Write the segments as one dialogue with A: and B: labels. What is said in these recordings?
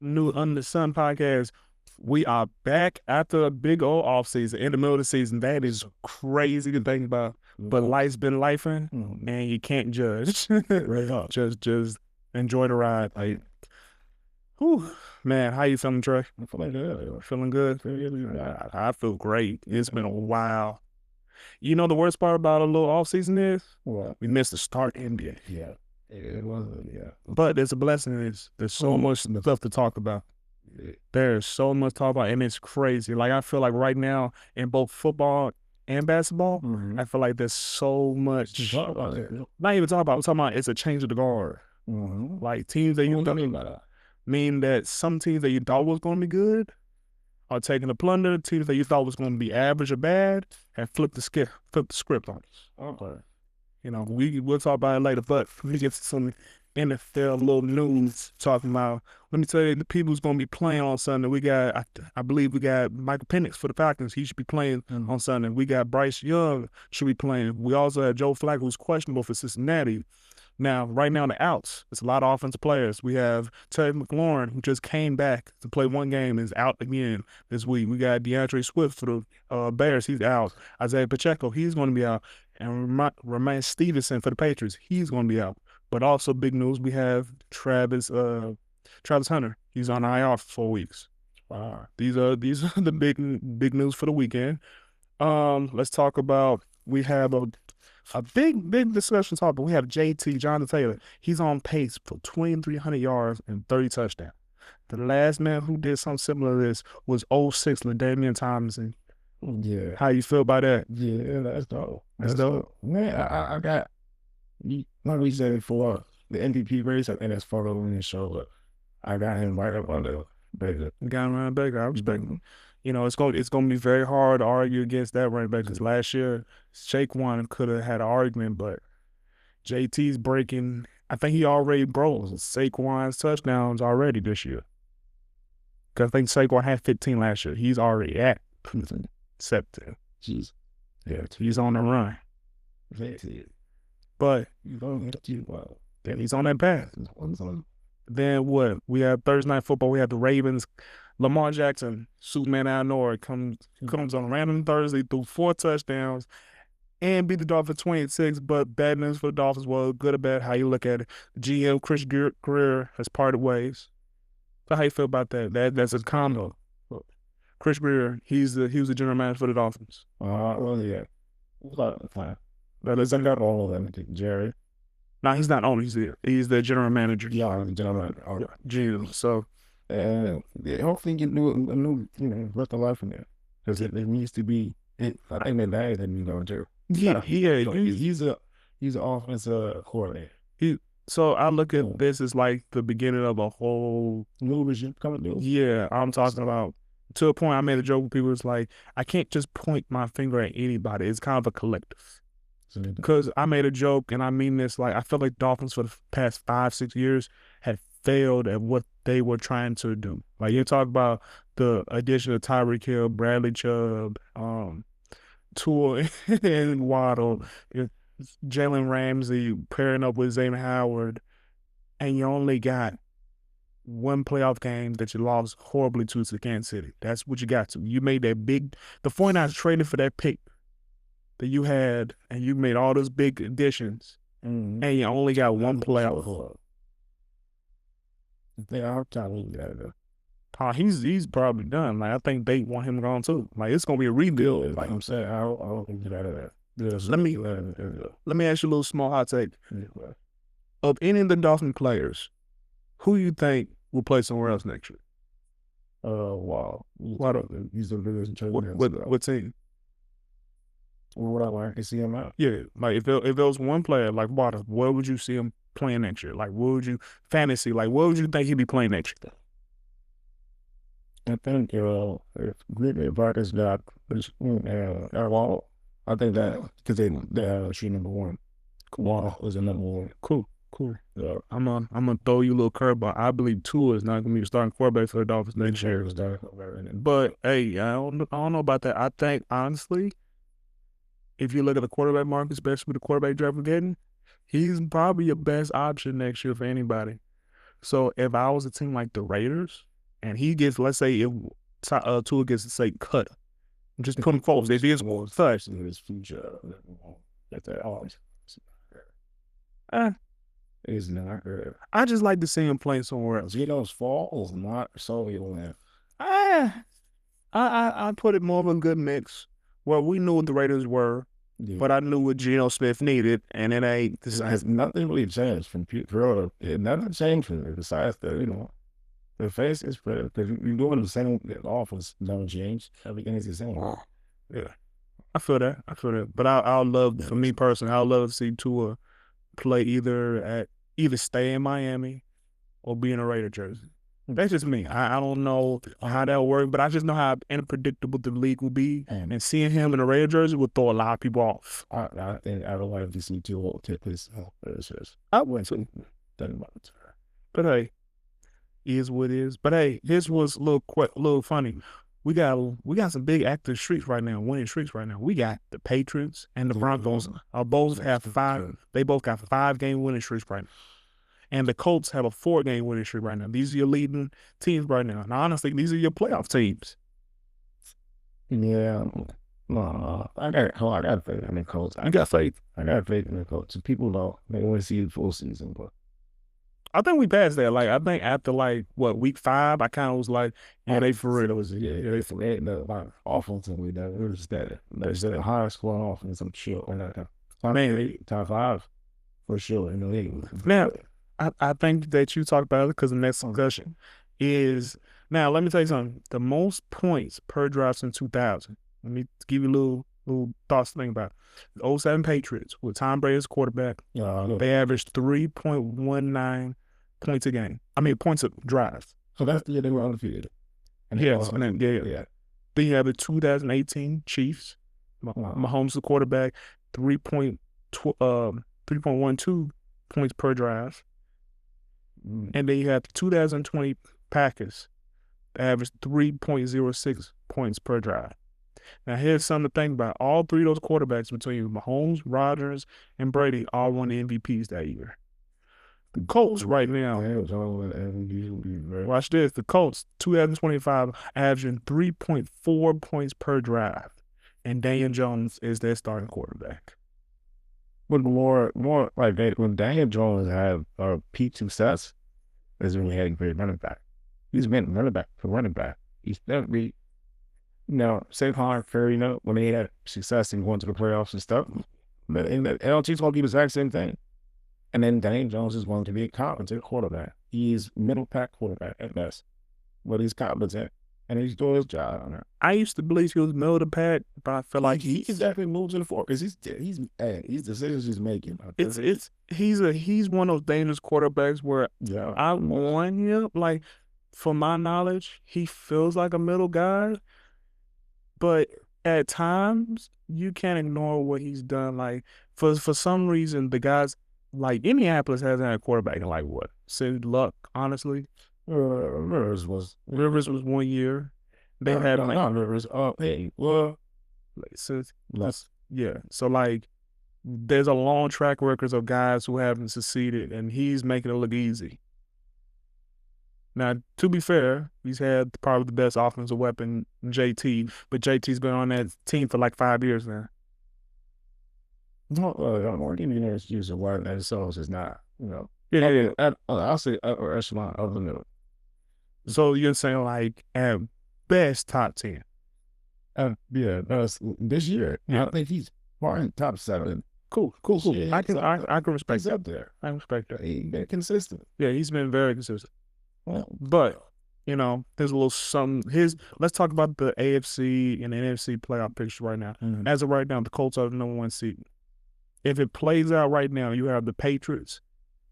A: New Under the Sun podcast. We are back after a big old off season, in the middle of the season. That is crazy to think about. But life's been lifing, and you can't judge.
B: Right up.
A: Just enjoy the ride. Like, whew, man, how you feeling, Trey?
B: I'm feeling good.
A: Feeling good?
B: Yeah.
A: I feel great. It's been a while. You know the worst part about a little off season is
B: What?
A: we missed the start NBA.
B: Yeah. It wasn't, yeah.
A: But it's a blessing. There's so much stuff to talk about. There's so much to talk about, and it's crazy. Like, I feel like right now in both football and basketball, I feel like there's so much. Not even talk about. I'm talking about it's a change of the guard. Like teams that you mean that some teams that you thought was going to be good are taking the plunder. Teams that you thought was going to be average or bad have flipped the script on us.
B: Okay.
A: You know, we'll talk about it later, but we get to some NFL little news talking about. Let me tell you, the people who's going to be playing on Sunday. We got, I believe we got Michael Penix for the Falcons. He should be playing on Sunday. We got Bryce Young should be playing. We also have Joe Flacco, who's questionable for Cincinnati. Now, right now, the outs, it's a lot of offensive players. We have Terry McLaurin, who just came back to play one game, is out again this week. We got DeAndre Swift for the Bears. He's out. Isaiah Pacheco, he's going to be out. And Romain Stevenson for the Patriots, he's going to be out. But also big news, we have Travis Hunter. He's on IR for 4 weeks. Wow. These are the big news for the weekend. Let's talk about, we have a big discussion topic. We have JT, Jonathan Taylor. He's on pace for 2,300 yards and 30 touchdowns. The last man who did something similar to this was 06 LaDainian Tomlinson.
B: Yeah.
A: How you feel about that?
B: Yeah, that's dope.
A: That's dope.
B: Man, I got, like we said before, the MVP race, I think that's photo in the show, but I got him right up under Baker.
A: Got him around Baker. I respect him. You know, it's going to be very hard to argue against that running back because last year, Saquon could have had an argument, but JT's breaking. I think he already broke Saquon's touchdowns already this year. Because I think Saquon had 15 last year. He's already at 17.
B: Jeez. Yeah.
A: He's on the run. But then he's on that path. Then what? We have Thursday Night Football. We have the Ravens. Lamar Jackson, Superman out of nowhere, comes on a random Thursday, threw 4 touchdowns, and beat the Dolphins 26. But bad news for the Dolphins. Well, good or bad, how you look at it. GM Chris Greer has parted ways. So how you feel about that? That's a combo. Chris Greer, he was the general manager for the Dolphins.
B: Well, yeah. Let's not all of them. Jerry.
A: No, he's not owner. He's the general manager.
B: Yeah, the general manager.
A: GM. So.
B: Hopefully get a new, rest of life in there. Because it needs to be, I think that bad that too.
A: Yeah.
B: He's an offensive coordinator.
A: So I look at this as like the beginning of a whole
B: new regime coming through.
A: Yeah, I'm talking about, to a point I made a joke with people. It's like, I can't just point my finger at anybody. It's kind of a collective. Because I made a joke, and I mean this, like, I feel like Dolphins for the past 5-6 years have failed at what they were trying to do. Like, you talk about the addition of Tyreek Hill, Bradley Chubb, Tua and Waddle, Jalen Ramsey pairing up with Xavier Howard, and you only got one playoff game that you lost horribly to Kansas City. That's what you got to. You made that big, the 49ers traded for that pick that you had, and you made all those big additions, and you only got one playoff.
B: They are trying to that.
A: He's probably done. Like, I think they want him gone too. Like, it's gonna be a rebuild.
B: Like I'm saying, I don't think get out of that.
A: Let me ask you a little small hot take. Of any of the Dolphin players, who you think will play somewhere else next year?
B: Wow. He's the biggest.
A: What team?
B: What I like to see him out.
A: Yeah, like if there was one player like Water, where would you see him playing next year? Like, what would you fantasy? Like, what would you think he'd be playing next year?
B: I think if Green Vargas got I think that because they she number one. Water was the number one.
A: Cool. Yeah. I'm gonna throw you a little curveball. I believe Tua is not gonna be the starting quarterback for the Dolphins next year. But hey, I don't know about that. I think honestly, if you look at the quarterback market, especially with the quarterback draft we're getting, he's probably your best option next year for anybody. So if I was a team like the Raiders, and he gets, let's say, if Tua gets to say cut, just put him close. If he is first,
B: in his future, that's that always.
A: eh,
B: It's not good.
A: I just like to see him play somewhere else.
B: Gino's fall is not solely on him.
A: Eh, I put it more of a good mix. Well, we knew what the Raiders were,
B: Yeah.
A: but I knew what Geno Smith needed, and it ain't the
B: It
A: same.
B: has nothing really changed from Pure. Nothing changed from it besides the face is better because you're doing the same offense, never changed. Everything is the same.
A: Yeah, I feel that. I feel that. But I'll love, for me personally, I'll love to see Tua play either stay in Miami or be in a Raider jersey. That's just me. I don't know how that'll work, but I just know how unpredictable the league will be. And seeing him in a Raider jersey will throw a lot of people off.
B: I think I would like to see Tua take this.
A: I would too. But hey, is what is. But hey, this was a little funny. We got some big active streaks right now, winning streaks right now. We got the Patriots and the Broncos. Both have five. They both got 5-game winning streaks right now. And the Colts have a 4-game winning streak right now. These are your leading teams right now. And honestly, these are your playoff teams.
B: Yeah. No, I got faith in the Colts.
A: You got faith.
B: I got faith in the Colts. People know they want to see the full season, but
A: I think we passed that. Like, I think after week 5, I kind of was like, yeah, they for real.
B: They for real. The offensively, it was that high scoring offense. I'm sure. I mean, top 5 for sure in the league.
A: Now, I think that you talked about it because the next discussion is, now let me tell you something. The most points per drive since 2000. Let me give you a little thoughts to think about. The 07 Patriots with Tom Brady as quarterback, they averaged 3.19 points a game. I mean, points of drives.
B: So that's the year they were undefeated.
A: And yes, and then, yeah. Then you have the 2018 Chiefs. Mahomes the quarterback, 3.12 points per drive. And then you have the 2020 Packers, average 3.06 points per drive. Now, here's something to think about. All 3 of those quarterbacks between Mahomes, Rodgers, and Brady all won the MVPs that year. The Colts right now, watch this. The Colts, 2025, averaging 3.4 points per drive. And Daniel Jones is their starting quarterback.
B: But more like that, when Daniel Jones had peak success, is when he had a great running back. He's been running back for running back. He's never be, Saquon Fair, when he had success in going to the playoffs and stuff. But LT's going to be the exact same thing. And then Daniel Jones is going to be a competent quarterback. He's middle pack quarterback at best. But he's competent. And he's doing his job on it.
A: I used to believe he was middle of the pack, but I feel like
B: he's definitely moved to the fork because he's decisions he's making.
A: He's one of those dangerous quarterbacks where I want him. Like, for my knowledge, he feels like a middle guy, but at times you can't ignore what he's done. Like, for some reason, the guys like Indianapolis hasn't had a quarterback in since Luck, honestly.
B: Rivers was
A: 1 year. They had
B: Rivers.
A: Since So there's a long track record of guys who haven't succeeded, and he's making it look easy. Now, to be fair, he's had probably the best offensive weapon, JT, but JT's been on that team for 5 years now.
B: No, more Indianapolis use of one themselves is not, I'll say upper echelon of the middle.
A: So you're saying at best top 10?
B: This year, I think he's far in top 7.
A: Cool. Yeah, I can respect
B: he's
A: that.
B: Up there.
A: I respect that.
B: He's been consistent.
A: Yeah, he's been very consistent.
B: Well,
A: but there's a little something. Let's talk about the AFC and the NFC playoff picture right now.
B: Mm-hmm.
A: As of right now, the Colts are the number 1 seed. If it plays out right now, you have the Patriots.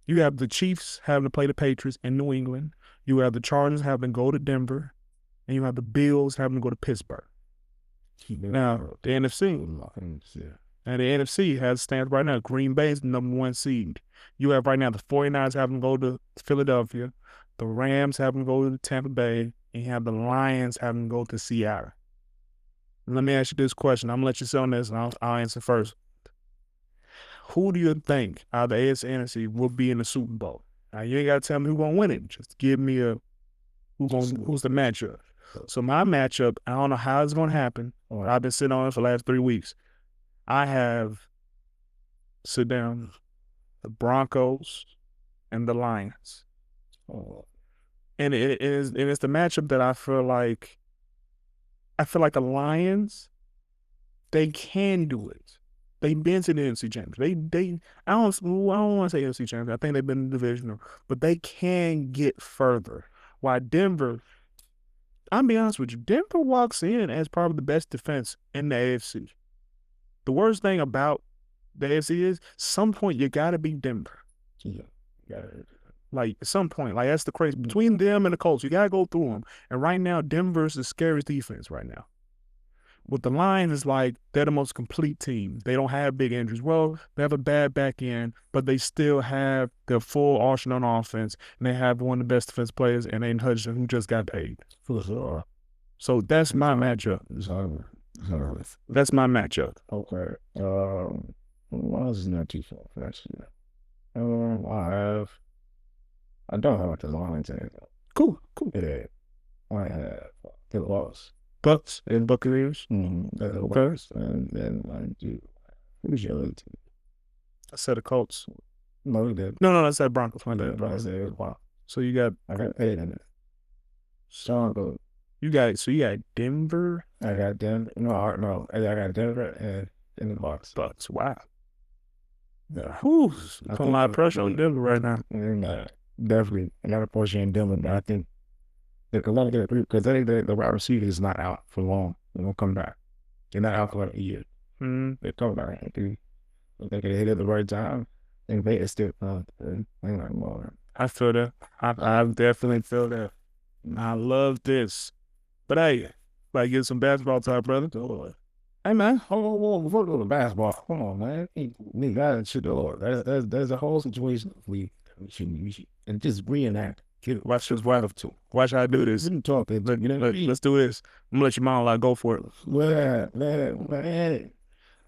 A: You have the Chiefs having to play the Patriots in New England. You have the Chargers having to go to Denver. And you have the Bills having to go to Pittsburgh. Now, the NFC. And the NFC has stands right now. Green Bay is the number 1 seed. You have right now the 49ers having to go to Philadelphia. The Rams having to go to Tampa Bay. And you have the Lions having to go to Seattle. Let me ask you this question. I'm going to let you say on this, and I'll answer first. Who do you think out of the AFC and NFC will be in the Super Bowl? Now, you ain't got to tell me who gonna win it. Just give me a who's the matchup. So my matchup, I don't know how it's gonna happen. Or I've been sitting on it for the last 3 weeks. I have sit down the Broncos and the Lions, and it's the matchup that I feel like the Lions, they can do it. They've been to the NFC Championship. I don't want to say NFC Championship. I think they've been in the divisional, but they can get further. While Denver, I'll be honest with you, Denver walks in as probably the best defense in the AFC. The worst thing about the AFC is some point you gotta beat Denver.
B: Yeah. Yeah.
A: Like at some point, like that's the crazy between them and the Colts. You gotta go through them. And right now, Denver's the scariest defense right now. With the Lions, it's like they're the most complete team. They don't have big injuries. Well, they have a bad back end, but they still have their full arsenal on offense, and they have one of the best defense players, and Aiden Hutchinson, who just got paid.
B: For sure.
A: So that's my matchup. That's my matchup.
B: Okay. Well, this is not too far for that shit. I don't have the Lions in it.
A: Cool.
B: Yeah. I have the loss.
A: Bucks and Buccaneers.
B: Okay. And then I do. Who's your other team?
A: I said the Colts.
B: No, you did.
A: No, I said Broncos. My bad.
B: I said, wow.
A: So you got.
B: I got paid in it. So
A: you got Denver.
B: I got Denver. No. I got Denver and in the Bucks.
A: Wow. Yeah. Whew. Putting a lot of pressure on Denver right now.
B: Definitely a lot of pressure on Denver, but I think a lot of because the wide receiver is not out for long. They won't come back. They're not out for like a year. They come back. They can hit at the right time. And they still
A: I feel that. I definitely feel that. I love this. But hey, like get some basketball talk, brother.
B: Hey man, hold on, before we go to basketball, come on, man. We got shit, Lord. There's a whole situation we should and just reenact.
A: Watch this wife too. Watch how I do this.
B: Talk, look,
A: let's do this. I'm gonna let your mom go for it.
B: Well,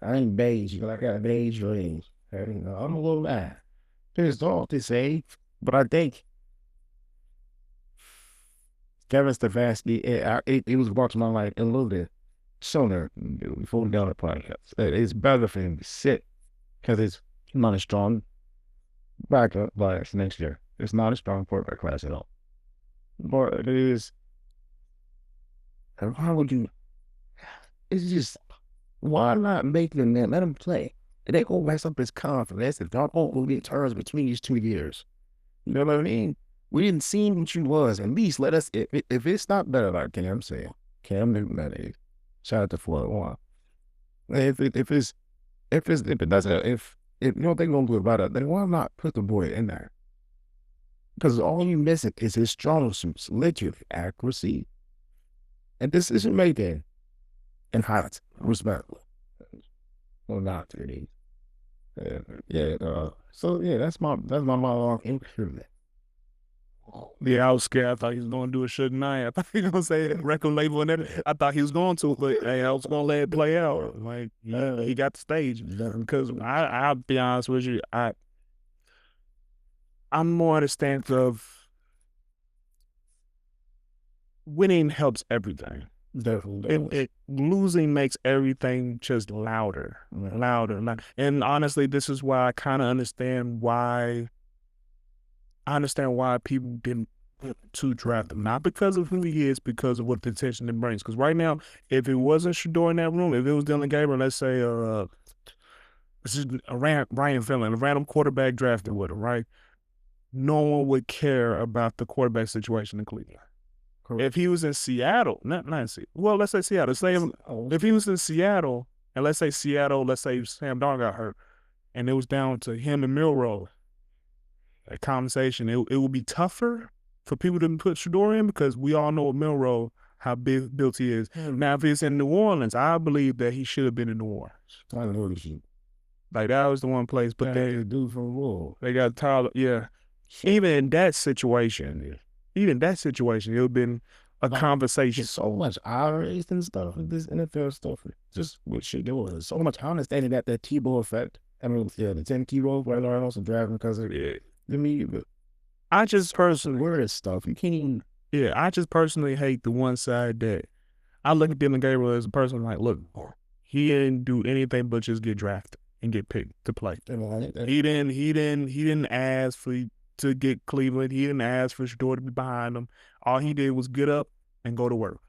B: I ain't beige, I got a beige range. I'm a little mad. Pissed off to say, but I think Kevin Stefanski, it was watching my life a little bit sooner before we got on the podcast. It's better for him to sit because it's not a strong backup class next year. It's not a strong quarterback class at all. But it is. And why would you? It's just, why not make them let him play? And they go mess up his confidence and don't overly turns between these 2 years. You know what I mean? We didn't see what you was. At least let us, if it's not better like Cam said, Cam Newton that age. Shout out to Floyd One. If it doesn't, if you know what they're gonna do about it, then why not put the boy in there? Because all you missing is his strong suits, literally accuracy and decision making and height, respectfully. Well, not really. So yeah, that's my monologue improvement.
A: Yeah, I was scared. I thought he was going to do a Suge Knight. I thought he was going to say record label and everything. I thought he was going to, but hey, I was going to let it play out. Like, he got the stage. Because I'll be honest with you, I'm more in the stance of winning helps everything.
B: Definitely.
A: Losing makes everything just louder. And honestly, this is why I kind of understand why people didn't to draft him. Not because of who he is, because of what the attention it brings. Because right now, if it wasn't Shador in that room, if it was Dylan Gabriel, let's say this is Ryan Finley, a random quarterback drafted with him, right? No one would care about the quarterback situation in Cleveland. Correct. If he was in Seattle, not in Seattle. Well, let's say Seattle. If he was in Seattle, and let's say Sam Darnold got hurt, and it was down to him and Milroe, a conversation, it would be tougher for people to put Shador in because we all know what Milroe, how big built he is. Now, if he's in New Orleans, I believe that he should have been in New Orleans.
B: I know he should.
A: Like, that was the one place, but
B: they dude from Wolf.
A: They got Tyler, yeah. Even in that situation, it would have been a conversation.
B: So much irony and stuff with this NFL stuff. Just what shit there was. So much. I understand that Tebow effect. I mean, yeah, the 10 Tebow, whether I also drafting because of the media, but
A: I just personally,
B: Word stuff. You can't even.
A: yeah, I just personally hate the one side that I look at Dylan Gabriel as a person like, look, he didn't do anything but just get drafted and get picked to play. He didn't ask for to get Cleveland. He didn't ask for Shador to be behind him. All he did was get up and go to work.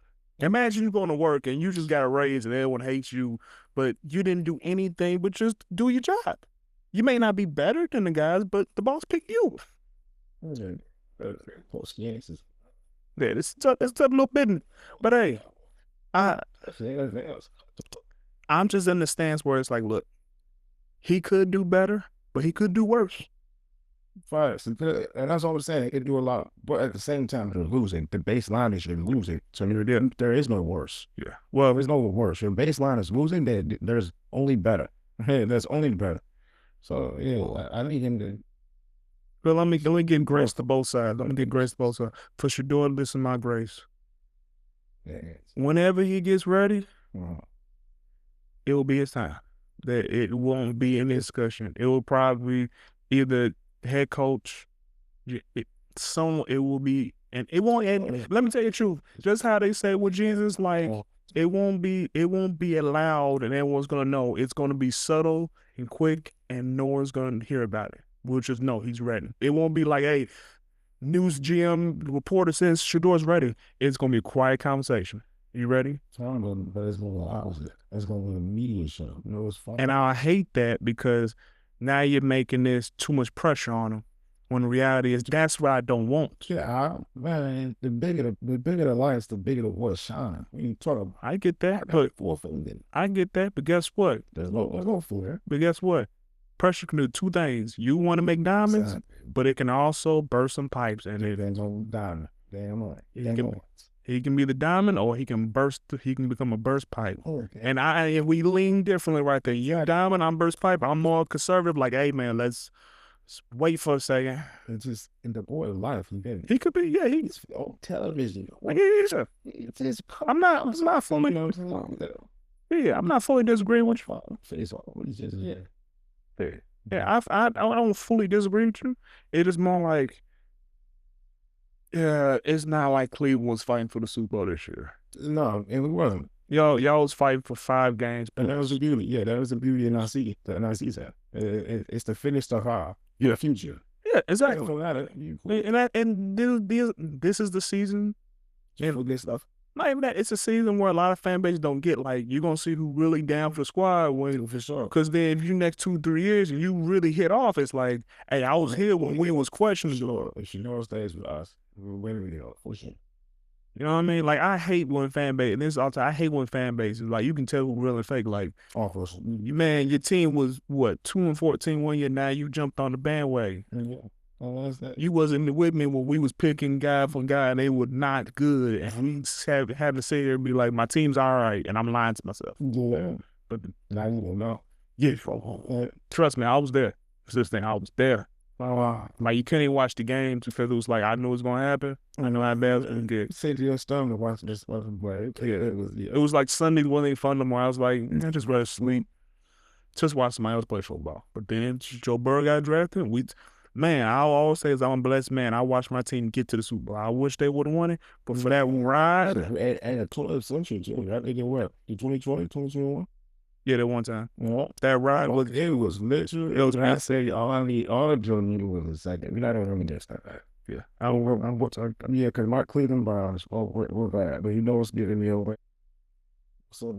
A: Imagine you going to work and you just got a raise and everyone hates you, but you didn't do anything but just do your job. You may not be better than the guys, but the boss picked you. Yeah, it's tough little business. But hey, I'm just in the stance where it's like, look, he could do better, but he could do worse.
B: Right. And that's all I'm saying. They can do a lot. But at the same time, they're losing. The baseline is you're losing. So there is no worse.
A: Yeah. Well,
B: there's no worse. Your baseline is losing. There's only better. There's only better. So, yeah, I need him to.
A: But let me get grace to both sides. Let me get grace to both sides. For Shador, listen, my grace. Whenever he gets ready, it will be his time. That it won't be in discussion. It will probably either head coach, it will be, and it won't. And let me tell you the truth. Just how they say with Jesus, like it won't be allowed, and everyone's gonna know. It's gonna be subtle and quick, and no one's gonna hear about it. We'll just know he's ready. It won't be like, hey, news GM reporter says Shador's ready. It's gonna be a quiet conversation. You ready?
B: But it's going to be opposite. It's going to be a media show. You know, it's fun.
A: And I hate that because now you're making this too much pressure on him. When the reality is that's what I don't want.
B: Yeah, man, the bigger the lights, the bigger the voice shine. You talk about,
A: I get that, but I get that, but guess what?
B: There's no fear.
A: But guess what? Pressure can do two things. You want to make diamonds, but it can also burst some pipes. And it
B: depends on diamond. Damn right.
A: He can be the diamond, or he can become a burst pipe.
B: Okay.
A: And if we lean differently right there, you're diamond, I'm burst pipe. I'm more conservative. Like, hey man, let's wait for a second.
B: It's just in the boy's life.
A: He could be, yeah. He's
B: on television.
A: Yeah. I'm not fully. Yeah, I'm not fully disagreeing with you. Yeah. I don't fully disagree with you. It is more like, yeah, it's not like Cleveland was fighting for the Super Bowl this year.
B: No, and we wasn't.
A: Y'all was fighting for 5 games.
B: And that was the beauty. Yeah, that was the beauty in NNUS. The NNUS said it's to finish the high. Yeah, future.
A: Yeah, exactly. And this is the season.
B: And this stuff.
A: Not even that. It's a season where a lot of fan bases don't get, like, you're gonna see who really down for the squad when,
B: for sure.
A: Because then if you next 2-3 years and you really hit off, it's like, hey, I was here when we was questionable.
B: If she knows stays with us, we're winning it all.
A: You know what I mean? Like, I hate when fan base, and this is all time, I hate when fan bases, like, you can tell who real and fake. Like, man, your team was what, 2-14 one year. Now you jumped on the bandwagon.
B: Yeah.
A: You wasn't with me when we was picking guy for guy, and they were not good. And we had to sit there and be like, my team's all right, and I'm lying to myself.
B: Yeah.
A: But
B: now you will know.
A: Yeah. Trust me, I was there. It's this thing, I was there. Like, you couldn't even watch the games because it was like, I knew it was gonna happen. I know how bad it was gonna get.
B: Say to your stomach to watch this play.
A: It was like Sunday wasn't even fun no more. I was like, I just rather sleep. Just watch somebody else play football. But then Joe Burrow got drafted. I'll always say is I'm a blessed man. I watched my team get to the Super Bowl. I wish they would have won it, but for that ride.
B: And a 20th century too. That nigga what? 2020, 2021?
A: Yeah, that one time.
B: Yeah.
A: That ride was
B: literally. It was when I say all of Joe knew was a second. We're not even remember this stuff.
A: Yeah.
B: Yeah, because Mark Cleveland Browns, we're bad, but he knows getting me over. So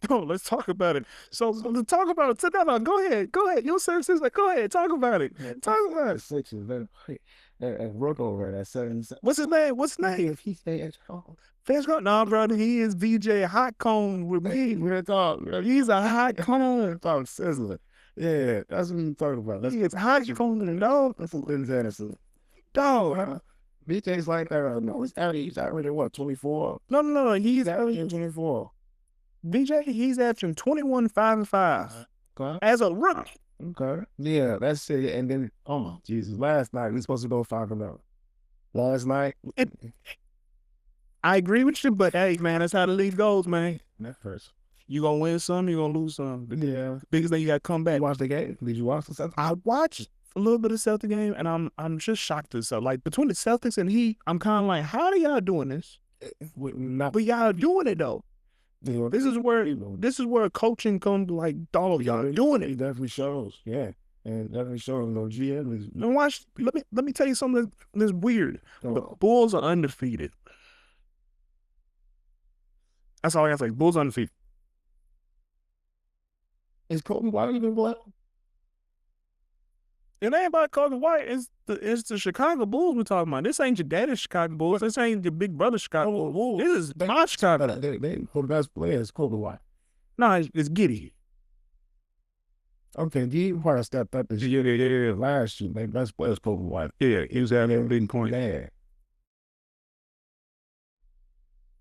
A: let's talk about it. So let's talk about it. Sit down. Go ahead. Your services, like, go ahead. Talk about it. Talk about it.
B: 6 and work over that 7.
A: What's his name?
B: He said,
A: no, brother. He is VJ Hot Cone with me. He's a hot cone.
B: Talk sizzling. Yeah, that's what he's talking about.
A: He's hot cone and dog.
B: That's what Lynn's Anderson.
A: Dog.
B: VJ's like that. No, he's already what, 24?
A: No. He's
B: averaging 24.
A: VJ, he's averaging 21, 5 and 5.
B: Okay.
A: As a rookie.
B: Okay. Yeah, that's it. And then, oh Jesus, last night we supposed to go 5-0. Last night.
A: I agree with you, but hey, man, that's how the league goes, man.
B: That first.
A: You gonna win some, you gonna lose some.
B: Yeah.
A: Biggest thing, you gotta come back.
B: You watch the game? Did you watch the Sunday?
A: I watched. a little bit of Celtic game, and I'm just shocked as like between the Celtics and Heat, I'm kind of like, how are y'all doing this? But y'all doing it though. This is where coaching comes like all of y'all doing it.
B: It definitely shows, yeah. And definitely shows no GM is
A: Now watch. Let me tell you something that's weird. The Bulls are undefeated. That's all I gotta say. Bulls undefeated.
B: is Kobe White even black?
A: It ain't about Kobe White. It's the Chicago Bulls we're talking about. This ain't your daddy's Chicago Bulls. This ain't your big brother's Chicago Bulls. This is my Chicago.
B: They the best player is Kobe White.
A: No, it's Giddy.
B: Okay, he probably stepped up this year. Last year, their best player is Kobe White.
A: Yeah, he was out there big point.
B: Yeah.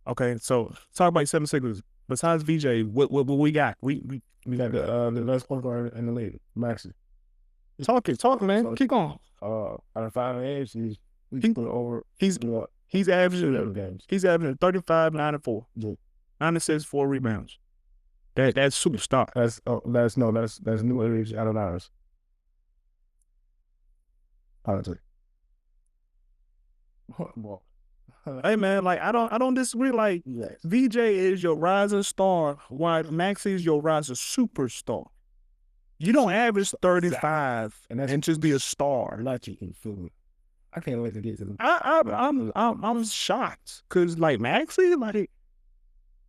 A: Okay, so talk about 76ers. Besides VJ, what we got? We
B: got the best point guard in the league, Maxey.
A: Talk, man.
B: So,
A: keep going.
B: Out of 5 games, he's over.
A: He's averaging
B: games.
A: He's averaging 35, 9 and 4.
B: Yeah.
A: 9 assists, 4 rebounds. That's superstar.
B: That's new age out of ours. Honestly. Well,
A: hey man, like I don't disagree. Like
B: yes.
A: VJ is your rising star, while Maxey is your rising superstar. You don't average 35 and just be a star.
B: Not you can feel it. I can't wait to get to them.
A: I'm shocked because like Maxey, like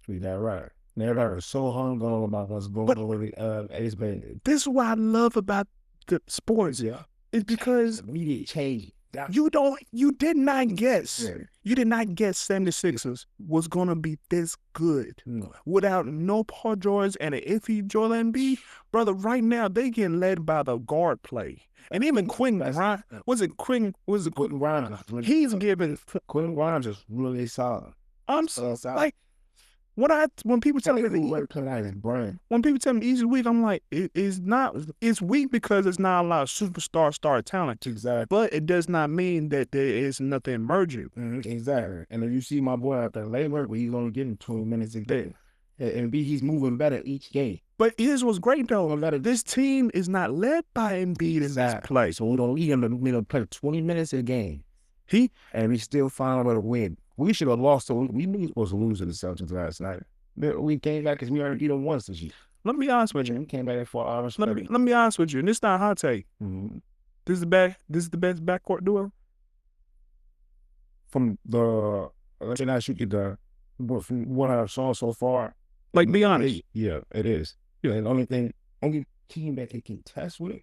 B: be that right. They're so hung on about what's going on with Ace Bailey.
A: This is what I love about the sports.
B: Yeah,
A: it's because
B: immediate change.
A: You did not guess. Yeah. You did not guess 76ers was gonna be this good without no Paul George and an iffy Joel Embiid. Brother, right now they getting led by the guard play. And even Quinn Grimes, Quinn
B: Grimes?
A: He's giving
B: Quinn Grimes is really solid.
A: I'm so like when people tell me easy weak, I'm like, it's weak because it's not a lot of superstar star talent.
B: Exactly.
A: But it does not mean that there is nothing emerging.
B: Exactly. And if you see my boy out there labor, he's only getting 20 minutes a day. And he's moving better each game.
A: But his was great though. This team is not led by Embiid in this play.
B: So we don't need him to play 20 minutes a game. And we still found a way to win. We should have lost. So we knew we were supposed to lose to the Celtics last night. We came back because we already beat them once this year.
A: Let me be honest with you.
B: We came back at 4 hours.
A: Let me be honest with you. And this is not a hot take. This is the best backcourt duo.
B: From the let me not shoot you from what I saw so far.
A: Like be honest.
B: Yeah, it is. Yeah, and only team that they can test with.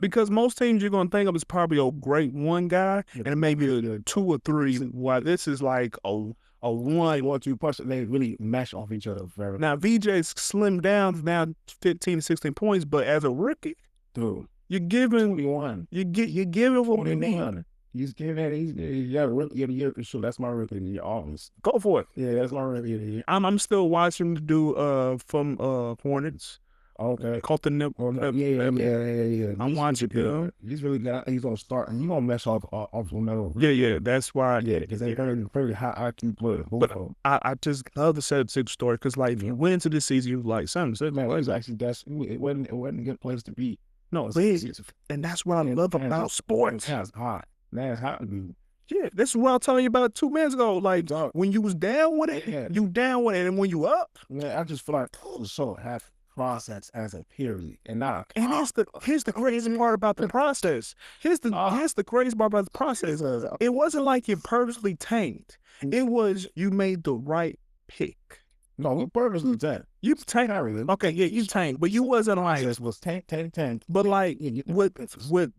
A: Because most teams you're gonna think of is probably a great one guy and maybe a 2 or 3. While this is like a 1-2
B: person, they really mesh off each other very.
A: Now VJ's slimmed down now 15 to 16 points, but as a rookie,
B: dude,
A: you're giving
B: 21.
A: You're giving
B: 49. He's giving that. He's a rookie of the year for sure. That's my rookie of the year. Always
A: go for it.
B: Yeah, that's my rookie of the year.
A: I'm still watching him do from Hornets.
B: Okay.
A: Caught the nip.
B: Yeah.
A: I'm watching him.
B: He's really good. He's gonna start, and he's gonna mess off another.
A: Yeah. That's why.
B: Yeah, because they're very high IQ players.
A: But I just love the 76 story because like you went into this season, you was like, son,
B: man, it was actually it wasn't a good place to be.
A: No, and that's what I love about sports.
B: That's hot. That's hot, dude.
A: Yeah, this is what I was telling you about 2 minutes ago. Like when you was down with it, you down with it, and when you up,
B: man, I just feel like I was so happy. Process as a period and not
A: and here's the crazy part about the process. Here's the crazy part about the process. It wasn't like you purposely tanked. It was you made the right pick.
B: No, we purposely tanked.
A: You tanked. Okay, yeah, you tanked, but you wasn't like
B: it was tank.
A: But like with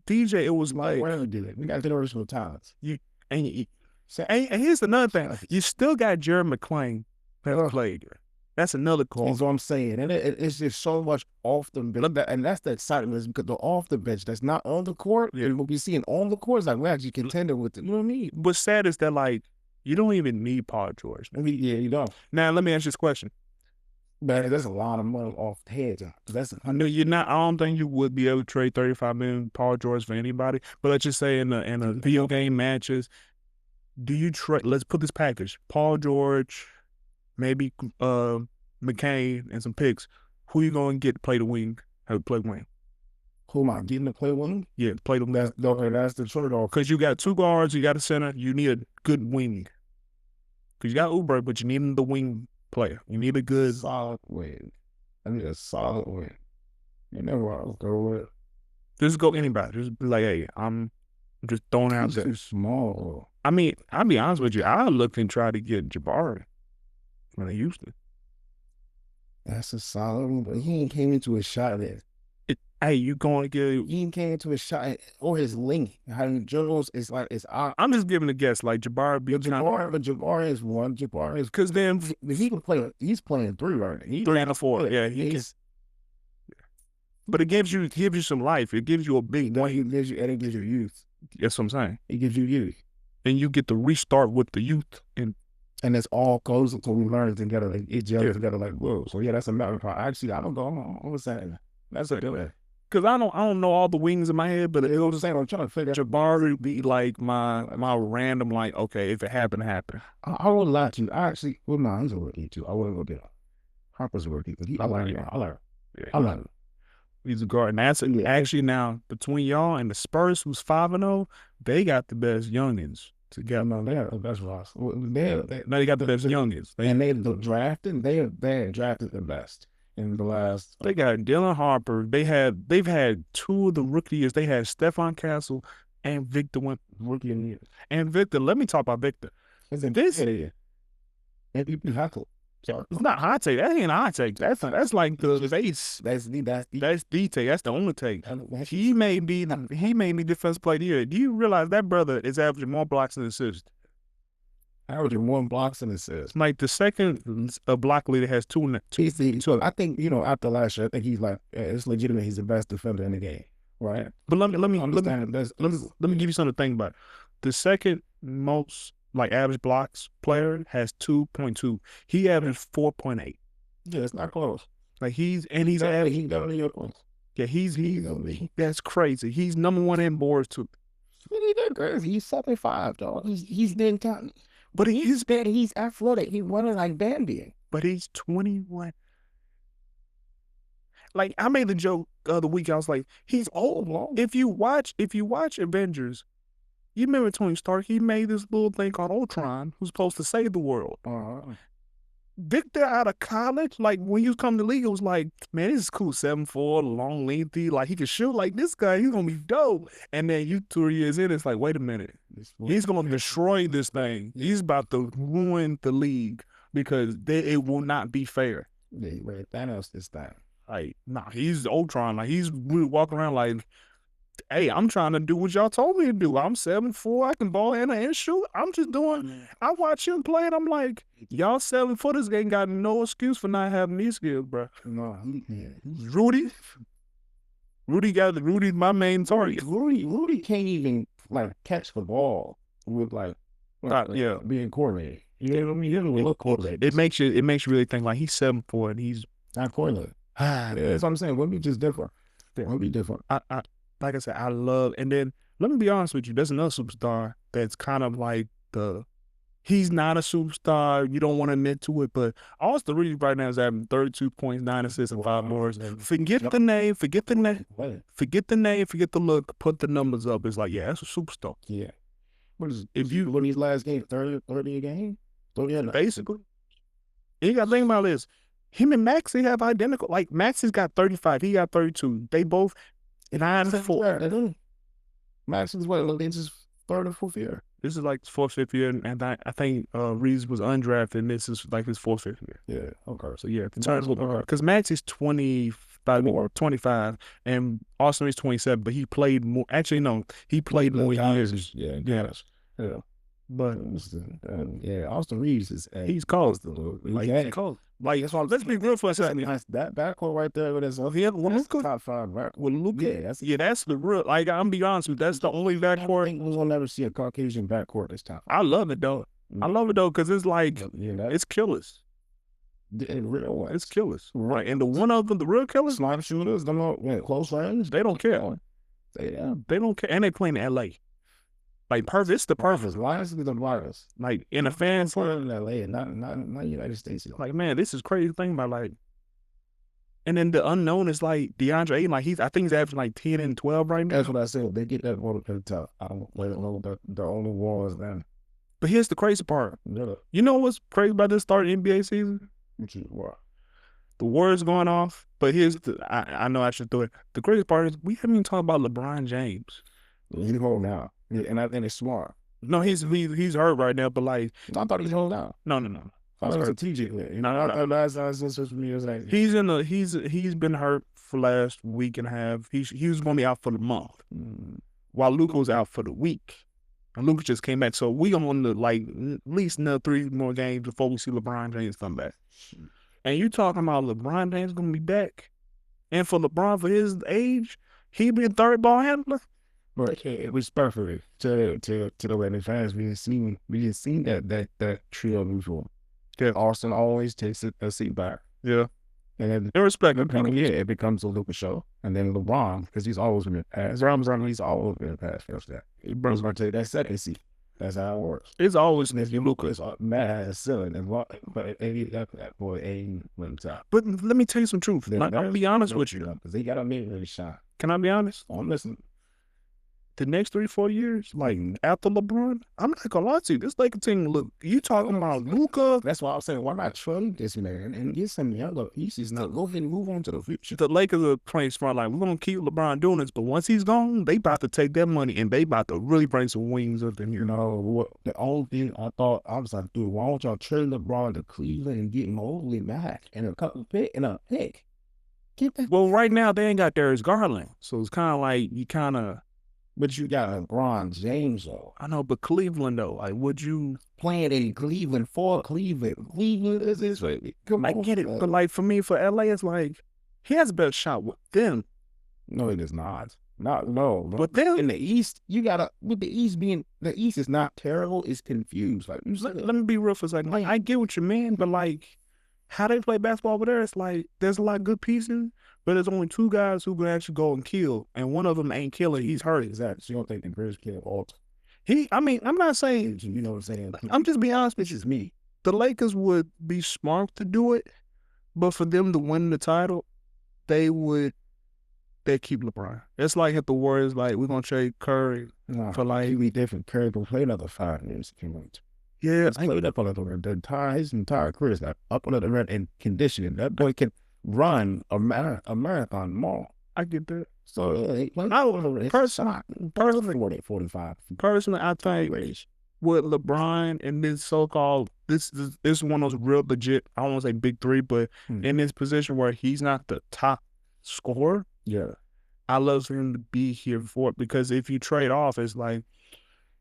A: DJ, it was like
B: we did it. We got generational talents.
A: And here's another thing. You still got Jared McClain that played. That's another call.
B: That's what I'm saying. And it's just so much off the bench. And that's the excitement because the off the bench that's not on the court, we'll be seeing on the court, it's like we're actually contending with it. You know what I mean?
A: What's sad is that, like, you don't even need Paul George.
B: I mean, yeah, you don't.
A: Now, let me ask you this question.
B: Man, that's a lot of money off the head.
A: I know you're not. I don't think you would be able to trade $35 million Paul George for anybody. But let's just say in a video game matches, do you trade? Let's put this package: Paul George, maybe McCain and some picks. Who you going to get to play the wing? Play wing?
B: Who am I getting to play with him?
A: Yeah, play them.
B: That's the trade-off.
A: Because you got 2 guards, you got a center, you need a good wing. Because you got Uber, but you need the wing player. You need a good
B: solid wing. I need a solid wing. You know what I'll go with.
A: Just go anybody. Just be like, hey, I'm just throwing out there.
B: Too small.
A: I mean, I'll be honest with you. I looked and tried to get Jabari when they used to.
B: That's a solid one, but he ain't came into a shot there.
A: Hey, you going to get?
B: He ain't came into a shot or his length. How Jones is like it's.
A: I'm just giving a guess. Like Jabari,
B: but Jabari is one. Jabari is
A: because then
B: he can play. He's playing 3 right now.
A: 3 and a 4. Yeah, he's. But it gives you some life. It gives you a big.
B: He gives you, and it gives you youth.
A: That's what I'm saying.
B: It gives you youth,
A: and you get to restart with the youth, and
B: it's all goes until we learn together. Like, it gels together. Like, whoa. So yeah, that's a matter of actually. I don't go. I'm what's that? That's a good one.
A: Because I don't know all the wings in my head, but it was the same.
B: I'm trying to figure out.
A: Jabari would be like my random, like, okay, if it happened, it happened.
B: I won't lie to you. I actually, well, no, he's a rookie too. I wouldn't go get him. Harper's a rookie. I like him.
A: He's a guard. And that's actually now between y'all and the Spurs, who's 5-0, they got the best youngins together.
B: No, they have the best roster.
A: They got the best youngins.
B: And they drafted. They drafted the best in the last.
A: They got Dylan Harper. They've had 2 of the rookie years. They had Stephon Castle and Victor went
B: rookie year.
A: And Victor, let me talk about Victor.
B: This MVP Hackle.
A: It's not hot take. That ain't a hot take. That's like the base.
B: That's the
A: take. That's the only take. He may be defensive player of the year. Do you realize that brother is averaging more blocks than assists?
B: Averaging 1 blocks and assists.
A: Like the second block leader has 2.
B: So I think after last year, I think he's like it's legitimate. He's the best defender in the game, right?
A: But let me give you something to think about. The second most like average blocks player has 2.2. He averaged 4.8.
B: Yeah, it's not close.
A: Like he's averaging. Yeah, that's crazy. He's number 1 in boards too.
B: He's 75, dog. He's then counting. But he's athletic. He wanted like Bambi.
A: But he's 21. Like I made the joke the other week. I was like, he's old. If you watch Avengers, you remember Tony Stark? He made this little thing called Ultron, who's supposed to save the world. Victor out of college, like when you come to the league, it was like, man, this is cool. 7'4", long, lengthy, like he can shoot like this guy. He's gonna be dope. And then you 2 years in, it's like, wait a minute, he's gonna destroy this thing. He's about to ruin the league because it will not be fair.
B: Yeah, wait, Thanos this time.
A: Like, nah, he's Ultron. Like he's walking around like, hey, I'm trying to do what y'all told me to do. I'm 7'4", I can ball and shoot. I'm just doing. I watch him play, and I'm like, y'all 7-footers ain't got no excuse for not having these skills, bro.
B: No,
A: Rudy's my main target.
B: Rudy can't even like catch the ball with being coordinated. You know what I mean? He doesn't look coordinated.
A: It makes you really think like he's 7'4" and he's
B: not coordinated. That's what I'm saying. We'll be just different. We'll be different.
A: Like I said, I love, and then let me be honest with you, there's another superstar that's kind of like he's not a superstar, you don't want to admit to it, but Austin Reeves right now is having 32 points, 9 assists, and 5 boards. Forget the name, forget the look, put the numbers up. It's like, yeah, that's a superstar.
B: Yeah. When these last games, 30 a game? 30
A: basically. And you got to think about this. Him and Maxey have identical, like Maxey's got 35, he got 32. They both 9-4.
B: Max is what? This is 3rd or 4th year.
A: This is like his 4th, 5th year, and I think Reeves was undrafted, and this is like his 4th, 5th year.
B: Yeah, okay.
A: So yeah, because Max is 25, and Austin is 27, but he played more. Actually, no, he played more years.
B: Yeah.
A: But
B: Austin Reeves is
A: he's cold.
B: He's cold.
A: Like that's why. Let's be real for a second.
B: That backcourt right there with his top 5 backcourt.
A: With Luka, that's the real. Like I'm be honest with you, that's the only backcourt.
B: I think we'll never see a Caucasian backcourt this time.
A: I love it though. Because it's like it's killers. It's killers, right? And the one of them, the real killers,
B: slime shooters, close range,
A: they don't care. They don't care, and they play in L.A. Like perfect, it's the perfect.
B: Lions is the virus.
A: Like in a fan
B: in LA, not United States.
A: Like man, this is crazy thing about like And then the unknown is like DeAndre Ayton. Like I think he's averaging like 10 and 12 right now.
B: That's what I said. They get that water to the top. I don't know the only was then.
A: But here's the crazy part.
B: Yeah.
A: You know what's crazy about this starting NBA season?
B: Which is what?
A: The Warriors going off. But here's I know I should do it. The crazy part is we haven't even talked about LeBron James.
B: He's holding out. Yeah, and I think it's smart.
A: No, he's hurt right now, but like
B: I thought he was holding out.
A: No.
B: I was strategically. You know, I last time I saw social media was like
A: he's been hurt for last week and a half. He was gonna be out for the month. While Luka was out for the week. And Luka just came back. So we on the like at least another 3 more games before we see LeBron James come back. And you talking about LeBron James gonna be back. And for LeBron, for his age, he been third ball handler.
B: But it was perfect to the way the fans we didn't see that trio before.
A: Yeah.
B: Austin always takes a seat back.
A: Yeah.
B: And
A: in respect,
B: it becomes a Luka show. And then LeBron, because he's always been a pass. He's always been a pass. LeBron's gonna take that second seat. That's how it works.
A: It's always
B: Luka is mad as ceiling, and but that boy ain't on top.
A: But let me tell you some truth. I'll be honest with you,
B: because they gotta make a shot.
A: Can I be honest?
B: I'm listening.
A: The next 3-4 years, like after LeBron, I'm not gonna lie to you. This Lakers team, look, you talking about Luka?
B: That's why I'm saying, why not trade this man and get some other pieces? Now go ahead and move on to the future.
A: The Lakers are playing smart. Like we're gonna keep LeBron doing this, but once he's gone, they about to take that money and they about to really bring some wings up in here.
B: You know what? The only thing I thought I was like, dude, why don't y'all trade LeBron to Cleveland and get Mobley back and a pick? Get that.
A: Well, right now they ain't got Darius Garland, so it's kind of like you kind of.
B: But you got LeBron James, though.
A: I know, but Cleveland, though, like, would you
B: playing in Cleveland for Cleveland? Cleveland is this way.
A: I get it, but like for me, for LA, it's like he has a better shot with them.
B: No, it is not. No.
A: But then
B: in the East, you gotta with the East is not terrible. It's confused. Like
A: let me be real for a second. Like I get what you mean, but like how they play basketball over there, it's like there's a lot of good pieces. But there's only 2 guys who can actually go and kill, and one of them ain't killing. He's hurt.
B: Exactly. So you don't think the greatest kid of all time?
A: I mean, I'm not saying.
B: You know what I'm saying?
A: I'm just being honest.
B: This is me.
A: The Lakers would be smart to do it, but for them to win the title, they'd keep LeBron. It's like if the Warriors like we're gonna trade Curry for like.
B: It'd be different. Curry will play another 5 years if you want.
A: Yeah,
B: I played up on his entire career is not up under the red and conditioning. That boy can run a marathon tomorrow.
A: I get that.
B: So personally, 45.
A: Personally, I think with LeBron and this so-called this is one of those real legit. I don't want to say big 3, but in this position where he's not the top scorer.
B: Yeah,
A: I love for him to be here for it because if you trade off, it's like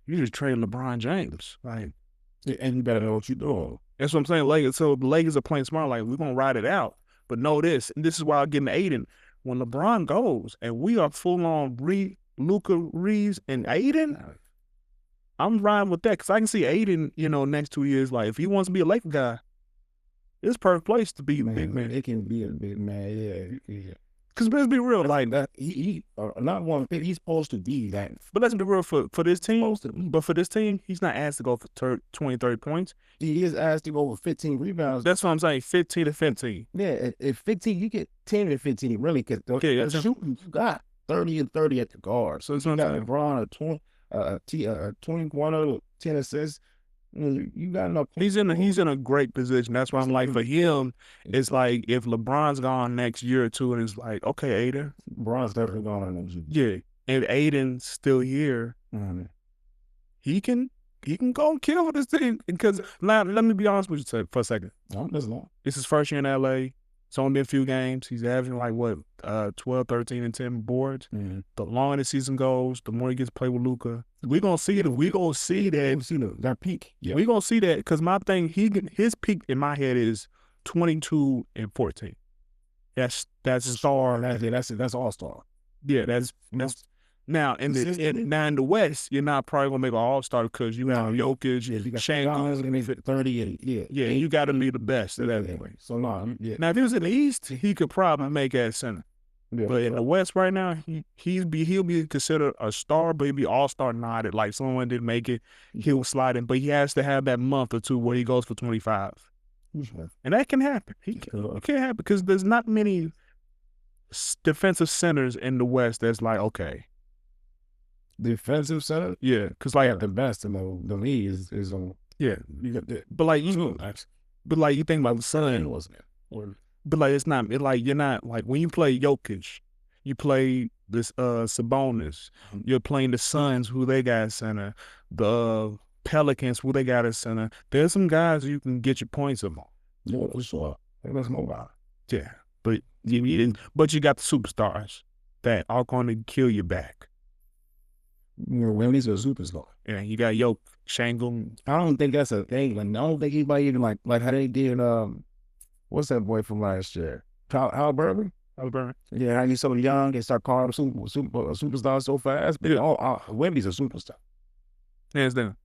A: you just trade LeBron James, like,
B: and you better know what you're doing.
A: That's what I'm saying. Lakers. So the Lakers are playing smart. Like we're gonna ride it out. But know this, and this is why I'm getting Aiden. When LeBron goes and we are full on Luka, Reeves, and Aiden, I'm riding with that because I can see Aiden, next 2 years. Like if he wants to be a Laker guy, it's a perfect place to be a big man.
B: It can be a big man, yeah.
A: Because let's be real, like that.
B: He not one. He's supposed to be that.
A: But let's be real for this team. But for this team, he's not asked to go for 20, 30 points.
B: He is asked to go for 15 rebounds.
A: That's what I'm saying, 15 to 15.
B: Yeah, if 15, you get 10 to 15, really, because the shooting, you got 30 and 30 at the guard. So it's not LeBron a 21 or 10 assists. You got enough.
A: He's in a great position. That's why I'm like, for him, it's like if LeBron's gone next year or 2, and it's like, okay, Aiden.
B: LeBron's definitely gone next year.
A: Yeah, and Aiden's still here. He can go and kill for this team. Because now, let me be honest with you for a second. This is his first year in LA. It's only been a few games. He's averaging like 12, 13, and 10 boards. The longer the season goes, the more he gets to play with Luka. We're gonna see it. We're gonna see that.
B: That peak.
A: Yeah. We're gonna see that because my thing, his peak in my head is 22 and 14. That's star.
B: That's all star.
A: Yeah, that's now in the West, you're not probably gonna make an all star because you have Jokic,
B: you got
A: Shane
B: gonna fit 30 and
A: and you got to be the best at that point.
B: So now
A: if he was in the East, he could probably make at center. Yeah. But in the West right now, he'll be considered a star, but he'll be all-star nodded. Like someone didn't make it, he'll slide in. But he has to have that month or 2 where he goes for 25. And that can happen. It can happen because there's not many defensive centers in the West that's like, okay,
B: Defensive center,
A: yeah, because like
B: the best in the league is on.
A: yeah,
B: You got the
A: but like but like you think about the
B: Sun
A: Sun,
B: wasn't it? Or
A: but like it's not. It like you're not like when you play Jokic, you play this Sabonis, you're playing the Suns who they got at center, the Pelicans who they got at center. There's some guys you can get your points up on.
B: no, for sure. Let's move on.
A: Yeah, but you got the superstars that are going to kill you back.
B: Wendy's a superstar.
A: Yeah, you got Yoke, Shangle.
B: I don't think that's a thing. Like, I don't think anybody even like how they did. What's that boy from last year? Halliburton.
A: Halliburton.
B: Yeah, how he's so young, they start calling him a superstar so fast. But Wemby's a superstar.
A: Hands down.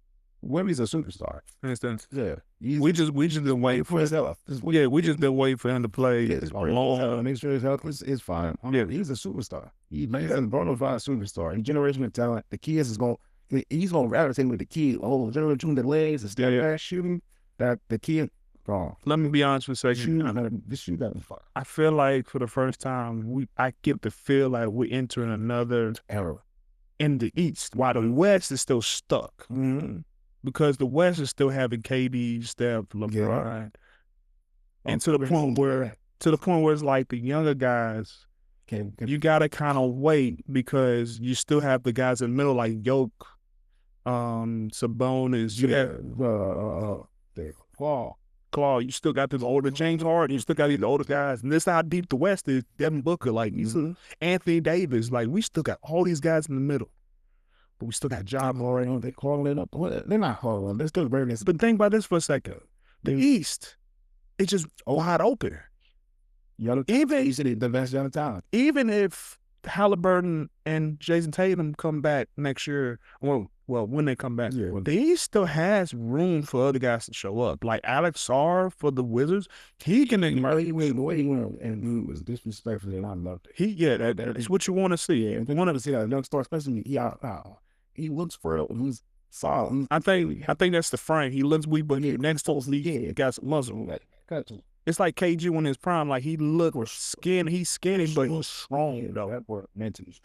B: Wemby's a superstar.
A: Hands down.
B: Yeah,
A: We just been waiting
B: for his health.
A: Yeah, we just been waiting for him to play.
B: Make sure his health is fine. Yeah, he's a superstar. He's a bona fide superstar. And generational talent. The kids he's gonna gravitate with the kid. Oh, generational the legs, the step back shooting. That the kid.
A: Let me be honest with you. I feel like for the first time, I get to feel like we're entering another
B: era
A: in the East, while the West is still stuck.
B: Mm-hmm.
A: Because the West is still having KD, Steph, LeBron, and to the point where it's like the younger guys, you gotta kind of wait because you still have the guys in the middle like Yoke, Sabonis, Claw. You still got the older James Harden. You still got these older guys, and this is how deep the West is. Devin Booker, like Anthony Davis, like we still got all these guys in the middle. But we still got John Moran.
B: They calling it up. They're not calling. They're still very.
A: But think about this for a second. The East, it's just wide open.
B: Even the best young talent.
A: Even if Halliburton and Jason Tatum come back next year, well, when they come back, the East still has room for other guys to show up. Like Alex Sarr for the Wizards, he can.
B: The way he went and he was disrespectful, and I loved it.
A: That's what you want to see.
B: You want to see that young star, especially he looks for he's solid.
A: I think that's the frame. He looks weak, but next to he got some muscle. It's like KG when his prime. Like he looked skinny. He's skinny, but he's strong though.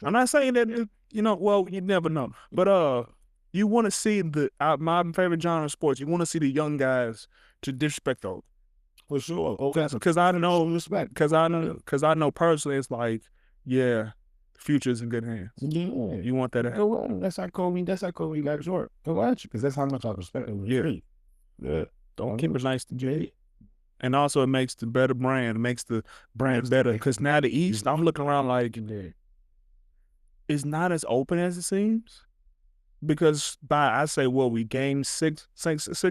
A: I'm not saying that well, you never know. But you want to see my favorite genre of sports. You want to see the young guys to disrespect those.
B: For sure.
A: Because I know respect. Because I know personally, it's like, yeah, the future is in good hands.
B: Yeah.
A: You want that to happen.
B: That's how Kobe got short. Because that's how much I respect him.
A: Yeah. Don't keep it nice to Jay. And also it makes the better brand. It makes the brand better. Because now the East, I'm looking around like it's not as open as it seems. Because we game six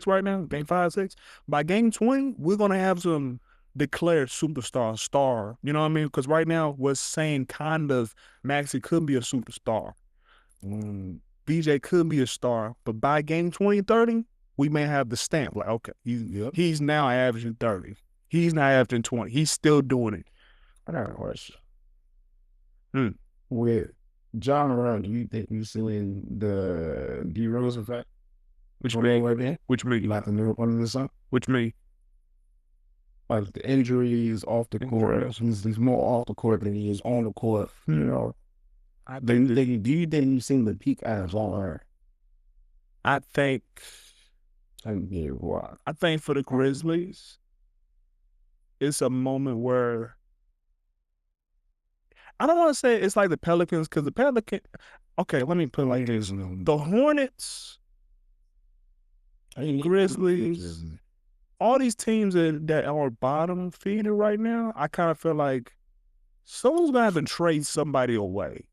A: right now, game 5, 6. By game 20, we're gonna have some declared star. You know what I mean? Because right now we're saying kind of Maxey could be a superstar. BJ could be a star, but by game 20, 30, we may have the stamp. Like, okay, he's now averaging 30. He's not averaging 20. He's still doing it.
B: I got a question. With John Moran, do you think you seeing the D Rose effect?
A: Which me?
B: Like the new one of the song?
A: Which me?
B: Like the injuries off the court. He's more off the court than he is on the court. Do you think you've seen the peak as John?
A: I think for the Grizzlies, it's a moment where I don't want to say it's like the Pelicans, because the Pelicans, okay, let me put it like this. The Hornets, Grizzlies, all these teams that are bottom feeder right now, I kind of feel like someone's going to have to trade somebody away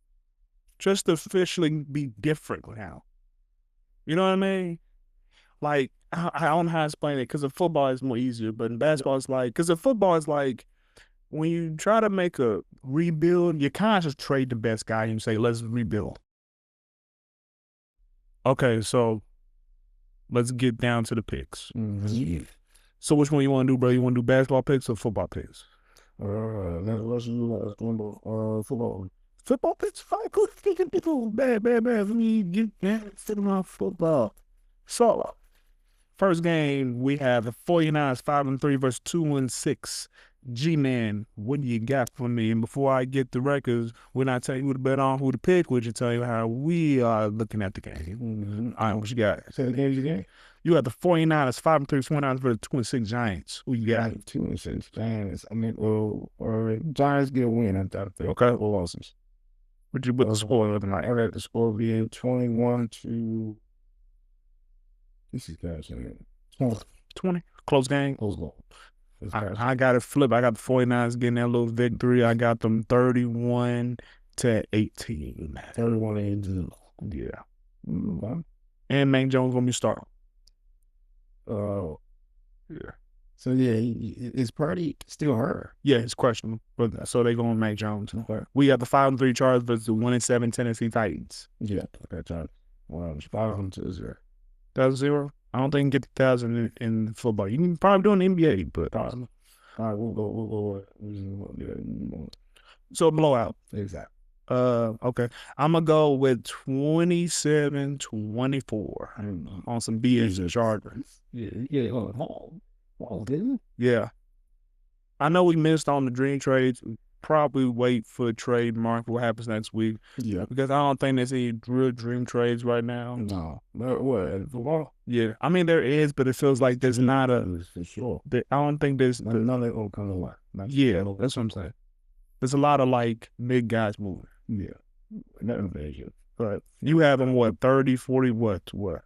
A: just to officially be different now. You know what I mean? Like, I don't know how to explain it, because in football it's more easier, but in basketball it's like, because in football it's like, when you try to make a rebuild, you kind of just trade the best guy and say, let's rebuild. Okay, so let's get down to the picks. So which one you want to do, bro? You want to do basketball picks or football picks?
B: Let's do football.
A: Football picks? Fine, good. Bad. Let me get on football. So, first game, we have the 49ers 5-3 versus 2-6 G-Man, what do you got for me? And before I get the records, when I tell you who to bet on, who to pick, would you tell you how we are looking at the game? All right, what you got?
B: Say the games again.
A: You got the 49ers, 5-3, 49ers for the 26 Giants. Who you got?
B: 26 Giants. I mean, or Giants get a win. I thought they
A: Okay.
B: couple losses.
A: What you put the score looking like?
B: I got the score being 21 to. This is guys.
A: 20. Close game.
B: Close goal.
A: I got it flipped. I got the 49ers getting that little victory. I got them 31 to 18.
B: 31 to 18.
A: Yeah.
B: Mm-hmm.
A: And Mac Jones gonna be starting.
B: Yeah. So yeah, it's Purdy still hurt.
A: Yeah, it's questionable. But so they going Mac Jones. Okay. We got the 5-3 Chargers versus the 1-7 Tennessee Titans.
B: Yeah, okay, John. Well, it's 5-0.
A: 1,000. I don't think you can get the 1,000 in football. You can probably do it in the NBA, but
B: all right, we'll go.
A: So blowout.
B: Exactly.
A: Okay. I'm gonna go with 27-24 on some BS Chargers.
B: Yeah. Didn't?
A: Yeah. I know we missed on the dream trades. Probably wait for a trade market. What happens next week?
B: Yeah.
A: Because I don't think there's any real dream trades right now.
B: No. What? Football?
A: Yeah. I mean, there is, but it feels like there's not a.
B: For sure.
A: I don't think there's.
B: None of them come along.
A: Yeah, that's what I'm saying. There's a lot of like big guys moving.
B: Yeah. Nothing big.
A: But you have them, what, 30, 40, what?
B: Well,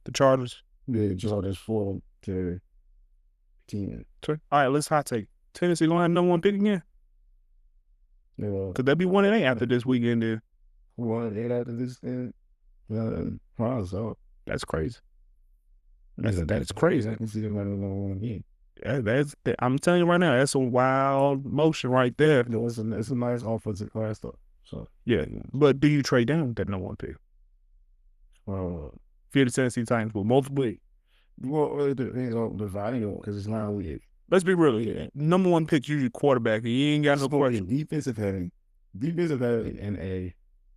A: The Chargers?
B: the Chargers 4 to 10.
A: All right, let's hot take. Tennessee gonna have number one pick again?
B: Yeah.
A: Could that be 1-8 after this weekend? Then
B: 1-8 after this thing? Probably so.
A: that's crazy. That's crazy.
B: I can see them running on one game.
A: Yeah, I'm telling you right now, that's a wild motion right there.
B: It's a nice offensive class though. So
A: yeah, but do you trade down with that number one pick? Fear the Tennessee Titans with multiple.
B: Well, it depends on the value because it's not really.
A: Let's be real. Yeah. Number one pick usually quarterback. And you ain't got no question.
B: Defensive heavy, and a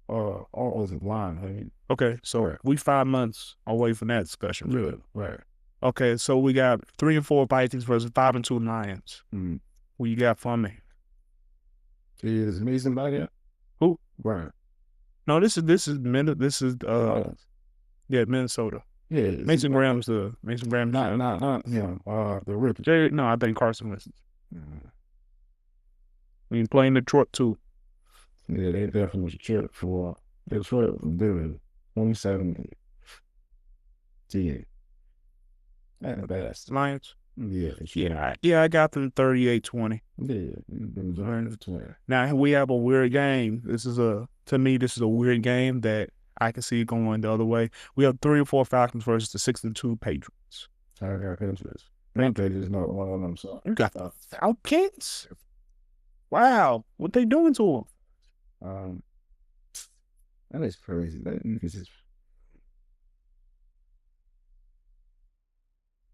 B: offensive line. I mean,
A: okay, so
B: right.
A: We 5 months away from that discussion.
B: Really? Right.
A: Okay, so we got 3-4 Vikings versus 5-2 Lions. Who you got for me?
B: Is Mason back yet?
A: Who?
B: Right.
A: No, this is Minnesota. Yeah, Mason Graham's
B: not the Ripper.
A: No, I think Carson Wentz. We playing Detroit too.
B: Yeah, they definitely cheered for Detroit. Doing 27 10. That's the best.
A: Lions.
B: Yeah.
A: I got them 38-20.
B: Yeah.
A: Now we have a weird game. To me, this is a weird game that I can see going the other way. We have 3-4 Falcons versus the 6-2 Patriots.
B: I got Patriots. Patriots is not one of them. So
A: you got the Falcons. Wow, what they doing to them?
B: That is crazy.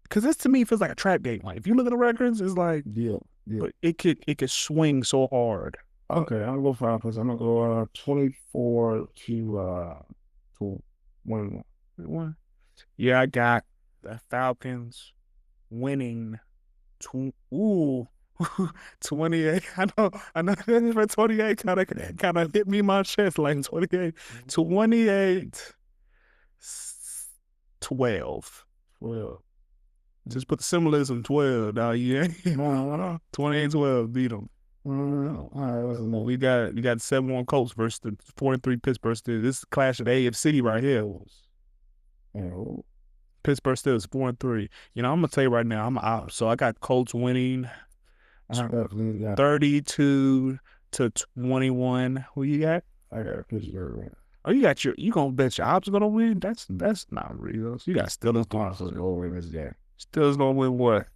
A: Because this to me feels like a trap game. Like if you look at the records, it's like but it could swing so hard.
B: Okay, I'll go Falcons. I'm gonna go 24 to 1.
A: Yeah, I got the Falcons winning 28. I know for 28 kind of hit me in my chest like 28. 28 12.
B: Well,
A: just put the symbolism 12. Now you ain't 28-12 beat them.
B: All right,
A: we got 7-1 Colts versus the 4-3 Pittsburgh Steelers. This is clash of the AFC right here. Pittsburgh Steelers 4-3. I'm gonna tell you right now, I'm out. So I got Colts winning 32-21. Who you got?
B: I got Pittsburgh.
A: Oh, you gonna bet your ops gonna win? That's not real. You got Steelers
B: going.
A: Steelers gonna win what?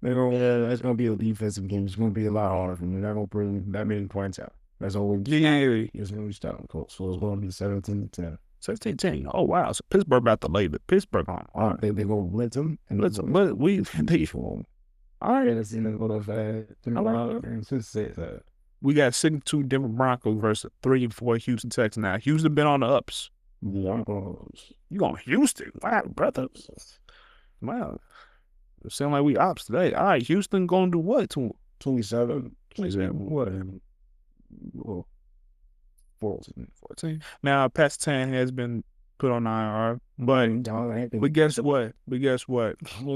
B: That's gonna be a defensive game. It's gonna be a lot harder for me. They're gonna bring that many points out. That's all. It's gonna be starting close. So it's gonna be 17-10.
A: 17-10. Oh wow! So Pittsburgh about to lay the Pittsburgh on.
B: All right, they gonna blitz them and
A: blitz them. But we
B: all right. Let's see them go to fast.
A: We got 6-2 Denver Broncos versus 3-4 Houston Texans. Now Houston been on the ups.
B: Broncos.
A: You going Houston? Wow, brother. Wow. It sound like we ops today. All right, Houston gonna do what to him?
B: 27.
A: 27. What?
B: Well, 14.
A: 14. Now, Pastan has been put on IR, but but guess what? But guess what?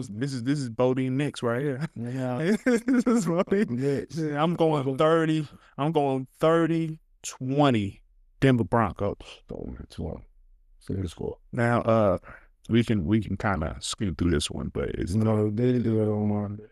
A: This is Bodine Knicks right here.
B: Yeah.
A: This is Bodine.
B: Next.
A: I'm going 30. I'm going 30-20 Denver Broncos.
B: Going to 1. So the score.
A: Now, we can kind of skim through this one, but it's
B: No, they didn't do it on Monday.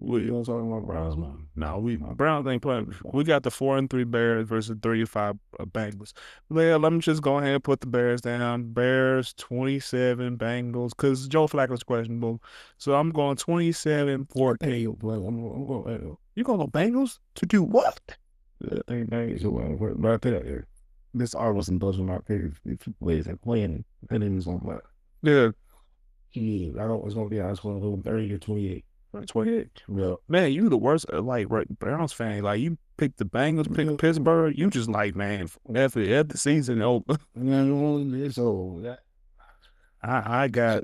A: we
B: You know talking about Browns, man.
A: no we Browns ain't playing. We got the 4-3 Bears versus 35 Bengals. Well, let me just go ahead and put the Bears down. Bears 27, Bengals, because Joe Flacco's questionable. So I'm going 27-14.
B: Hey, well, I'm going.
A: You gonna go Bengals to do what?
B: I think that is what. But I tell you, this R wasn't buzzing my favorite ways and playing. And then he's on what?
A: Yeah,
B: I don't was gonna be honest with him, 30 to 28.
A: 28.
B: Yeah.
A: Man, you the worst like right, Browns fan. Like you pick the Bengals, pick Pittsburgh. You just like man, after the season over.
B: So
A: I got.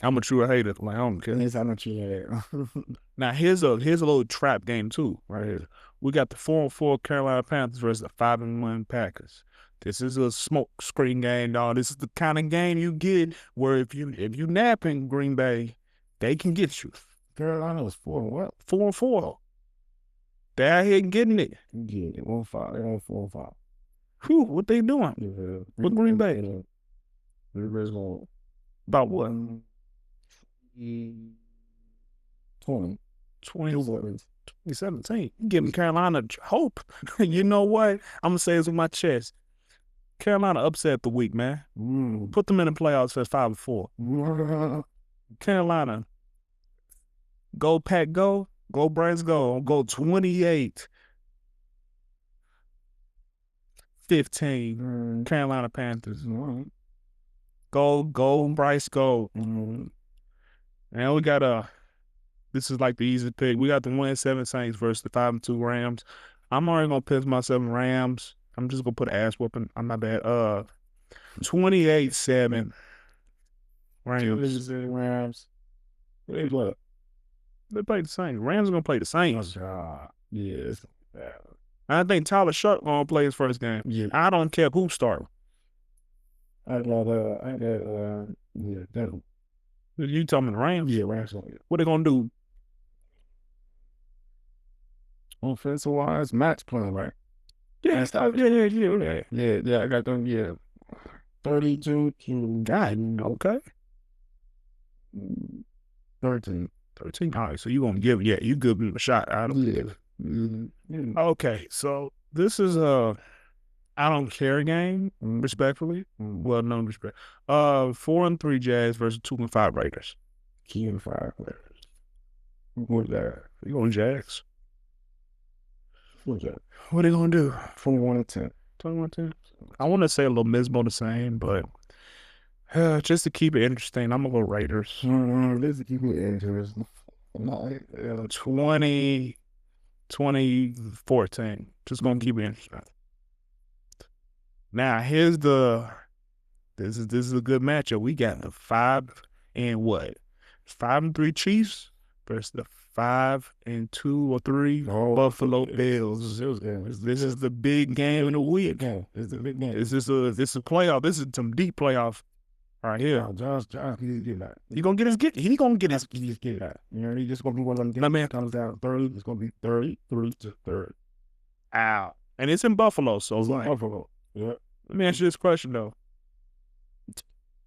A: I'm a true hater. Like I don't care.
B: I'm not sure.
A: Now here's a little trap game too, right here. We got the 4-4 Carolina Panthers versus the 5-1 Packers. This is a smoke screen game, dog. This is the kind of game you get where if you nap in Green Bay, they can get you.
B: Carolina was 4 and what?
A: 4-4. They out here getting it.
B: Yeah, they won 5. They won 4 and 5.
A: Whew, what they doing?
B: Yeah.
A: With Green Bay?
B: Green Bay's going
A: About what?
B: 20.
A: 2017. You giving Carolina hope. You know what? I'm gonna say this with my chest. Carolina upset the week, man. Put them in the playoffs at 5-4. Carolina, go Pack, go Braves, go 28-15. Carolina Panthers. Go Bryce, go. And we got this is like the easy pick. We got the 1-7 Saints versus the 5-2 Rams. I'm already gonna pick myself in Rams. I'm just gonna put ass whooping. I'm not bad. 28-7 Rams.
B: They what?
A: They played the Saints. Rams are gonna play the Saints.
B: Yes.
A: I think Tyler Sharp gonna play his first game.
B: Yeah.
A: I don't care who start.
B: Yeah,
A: You talking the Rams?
B: yeah, Rams.
A: What they gonna do?
B: Offensive wise, match playing right.
A: Yeah,
B: I got them. Yeah, 32 to
A: God, okay.
B: 13.
A: 13. All right, so you gonna give you give him a shot. I don't
B: Yeah.
A: Okay, so this is a I don't care game, respectfully. Well, no respect. 4-3 Jazz versus 2-5 Raiders.
B: Key and 5. What's that?
A: You going Jags?
B: What's that?
A: What are they gonna do?
B: 21 and 10.
A: 21-10. I want to say a little Mismo the same, but just to keep it interesting, I'm gonna go Raiders.
B: This is keep it interesting.
A: 20-14. Just gonna keep it interesting. Now here's this is a good matchup. We got the 5-3 Chiefs versus the 5-2 or 3 Buffalo Bills. This is the big game of the week.
B: It's a big game.
A: This is a playoff. This is some deep playoff right here.
B: Josh, he get that.
A: He gonna get his He gonna get his.
B: He just get that. You know, he just gonna be one of them.
A: That man
B: comes down 30. It's gonna be 33 to 30.
A: Ow. And it's in Buffalo, so it's like.
B: Buffalo. Yeah.
A: Let me ask you this question though.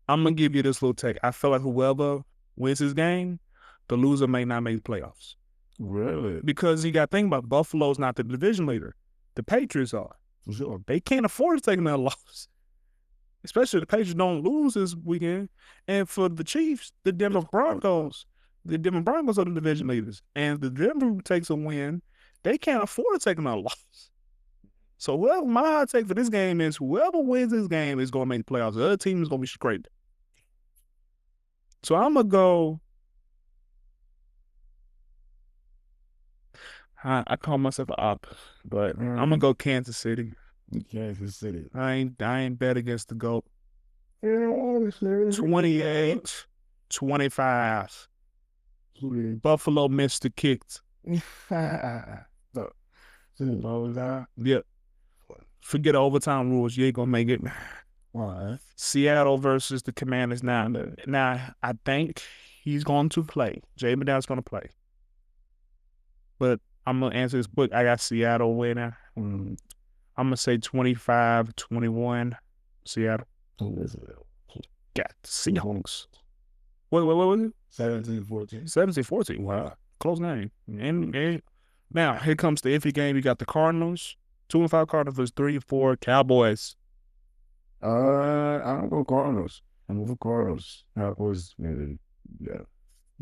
A: I'm gonna give you this little take. I feel like whoever wins this game, the loser may not make the playoffs.
B: Really?
A: Because you got to think about Buffalo's not the division leader. The Patriots are.
B: Sure.
A: They can't afford to take another loss. Especially the Patriots don't lose this weekend. And for the Chiefs, the Denver Broncos are the division leaders. And the Denver takes a win, they can't afford to take another loss. So my hot take for this game is whoever wins this game is going to make the playoffs. The other team is going to be scraped. So I'm going to go. I call myself an op, but I'm going to go Kansas City.
B: Kansas City.
A: I ain't bet against the GOAT. 28-25. Buffalo missed the kicks.
B: So,
A: Yeah. Forget overtime rules. You ain't gonna make it.
B: why?
A: Seattle versus the Commanders now. Now I think he's going to play. Jay Madow's gonna play. But I'm gonna answer this quick. I got Seattle winning. I'm gonna say 25-21. Seattle. Got the Seahawks. What was it?
B: 17-14.
A: 17-14. Wow. Close game. And now here comes the iffy game. You got the Cardinals. 2-5 Cardinals versus 3-4 Cowboys.
B: I'm going Cardinals. I'm going Cardinals. Cowboys, yeah.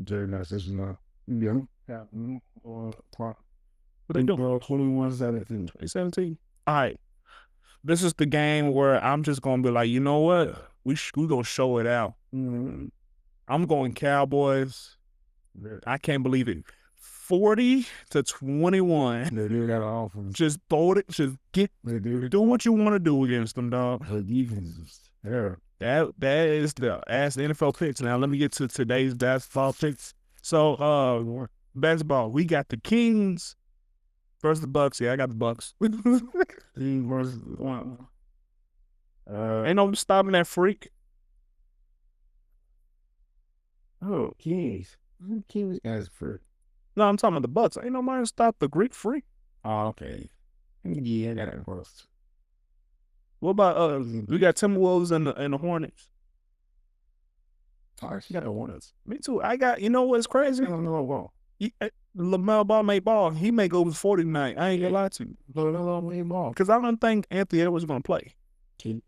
B: Jerry Nice is not. Yeah. Yeah.
A: What they doing?
B: 21-17.
A: 2017. All right. This is the game where I'm just gonna be like, you know what? We gonna show it out. I'm going Cowboys. I can't believe it. 40-21.
B: They do got off them.
A: Just throw it. Just do what you want to do against them, dog.
B: The defense is there.
A: That is the NFL picks. Now let me get to today's basketball picks. So basketball, we got the Kings versus the Bucks. Yeah, I got the Bucks.
B: Team versus one.
A: Ain't no stopping that freak.
B: Oh, Kings. Kings guys for.
A: No, I'm talking about the Bucks. Ain't nobody stop the Greek freak.
B: Oh, okay. Yeah, I got it first.
A: What about we got Timberwolves and the Hornets.
B: Oh, she got the Hornets.
A: Me too. I got, you know what's crazy?
B: I don't know what.
A: Lamar Ball may ball. He may go over 40 tonight. I ain't gonna lie to you. Because I don't think Anthony Edwards gonna play.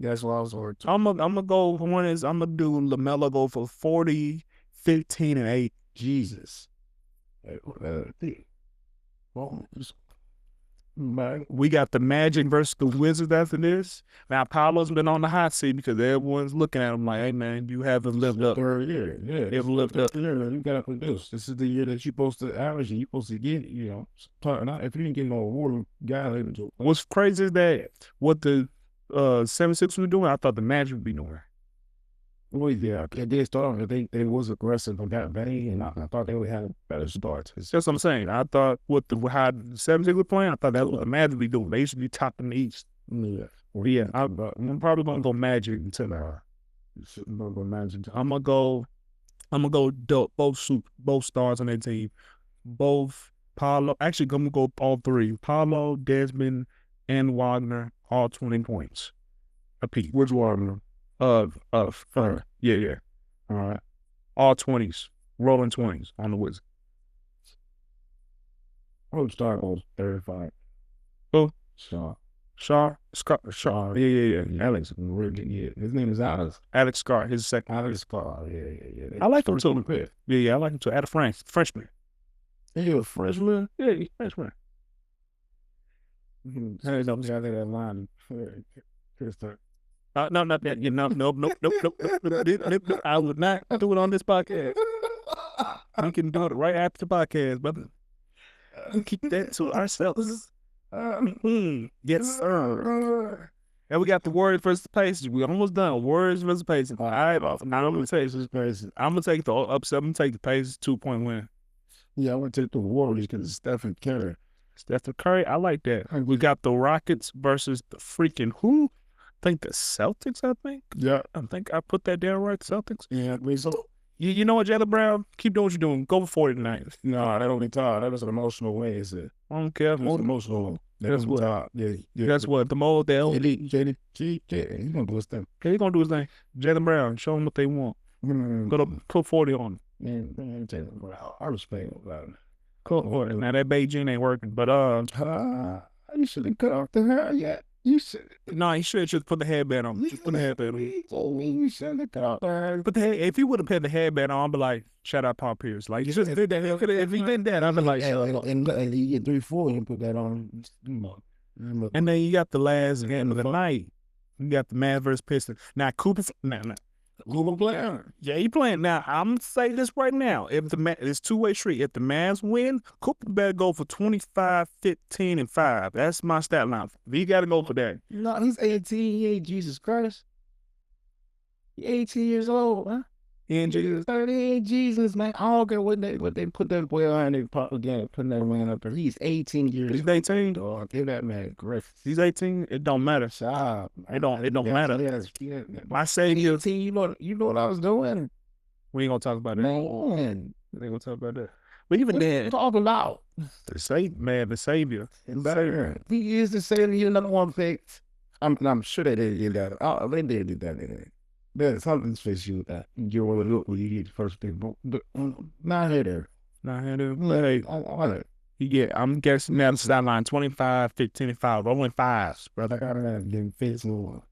B: That's what I was worried.
A: I'm gonna go Hornets. I'm gonna do LaMelo go for 40, 15, and 8.
B: Jesus.
A: We got the Magic versus the Wizards after this. Now Paolo's been on the hot seat because everyone's looking at him like, "Hey man, you haven't lived up."
B: Third year, yeah,
A: you haven't lived up.
B: You gotta produce. This is the year that you're supposed to average. You're supposed to get. You know, if you didn't get no award, guy later.
A: What's crazy is that what the 76 were doing, I thought the Magic would be doing.
B: Well, yeah, they started. They was aggressive on that vein, and I thought they would have a better start.
A: That's what I'm saying. I thought how the 76 were playing, I thought that was what the Magic be doing. They used to be top in the East.
B: Yeah,
A: well, yeah. I'm probably gonna go Magic until I'm gonna go both stars on that team. Both Paolo. Actually, I'm gonna go all three. Paolo, Desmond, and Wagner, all 20 points apiece.
B: Which Wagner?
A: Yeah.
B: All right.
A: All 20s, rolling 20s on the Wizards.
B: Oh, Star goes 35.
A: Who?
B: Shaw.
A: Shaw. Yeah.
B: Alex, yeah. His name is Alex.
A: Alex Scott. His second.
B: Alex Scott. Yeah.
A: I like him too. Yeah, I like him too. At a Frenchman.
B: He a freshman?
A: Yeah, he's a freshman.
B: Hey, don't get that line.
A: No, not that. Nope. I would not do it on this podcast. We can do it right after the podcast, brother. Keep that to ourselves. Yes, sir. And we got the Warriors versus the Pacers. We almost done. Warriors versus the Pacers. All right, I'm gonna take the Pacers. I'm gonna take the upset. I'm gonna take the Pacers 2-point win.
B: Yeah, I want to take the Warriors because it's Stephen Curry.
A: Stephen Curry, I like that. We got the Rockets versus the freaking who? I think the Celtics,
B: Yeah.
A: I think I put that down right, Celtics.
B: Yeah, so.
A: You know what, Jaylen Brown? Keep doing what you're doing. Go for 40 tonight.
B: No, that don't be tired. That was an emotional way, is it?
A: I don't care.
B: That's emotional. That's what. Yeah.
A: That's what. The mold that
B: JD, he's going to do his thing.
A: Yeah, he's going to do his thing. Jaylen Brown, show them what they want. Go to put 40 on
B: them. Man, Jaylen Brown. I respect him about it.
A: Cool. Now that Beijing ain't working, but
B: you shouldn't cut off the hair yet. You should.
A: No, he should just put the headband on. Just put the headband on.
B: You shouldn't cut off the hair.
A: But if he would have put the headband on, I'd be like, shout out Paul Pierce. Like, you just did that. If he did that, I'd be like,
B: and you get 3-4 and put that on.
A: And then you got the last game of the night. You got the Mavs versus Pistons. Now, Cooper
B: playing.
A: Yeah, he playing. Now, I'm going to say this right now. If it's two-way street. If the Mavs win, Cooper better go for 25, 15, and 5. That's my stat line. He got to go for that.
B: No, he's 18. He ain't Jesus Christ. He's 18 years old, huh?
A: And Jesus.
B: Jesus, man. I don't care what they put that boy on. They again putting that man up there. He's 18 years.
A: He's 18.
B: Dog, give that man grief.
A: He's 18. It don't matter.
B: Stop.
A: It don't matter.
B: Yeah.
A: My Savior.
B: 18, you know what I was doing?
A: We ain't gonna talk about that.
B: Man.
A: We ain't gonna talk about that. But even then,
B: talk about
A: the Savior.
B: He is the Savior. He's another one thing. I'm sure they did that. Oh, they did do that. There's something special that you will look when you get the first thing. But not here. Like,
A: I'm guessing now the sideline 25, 15, and 5. Rolling fives, brother.
B: I gotta get physical.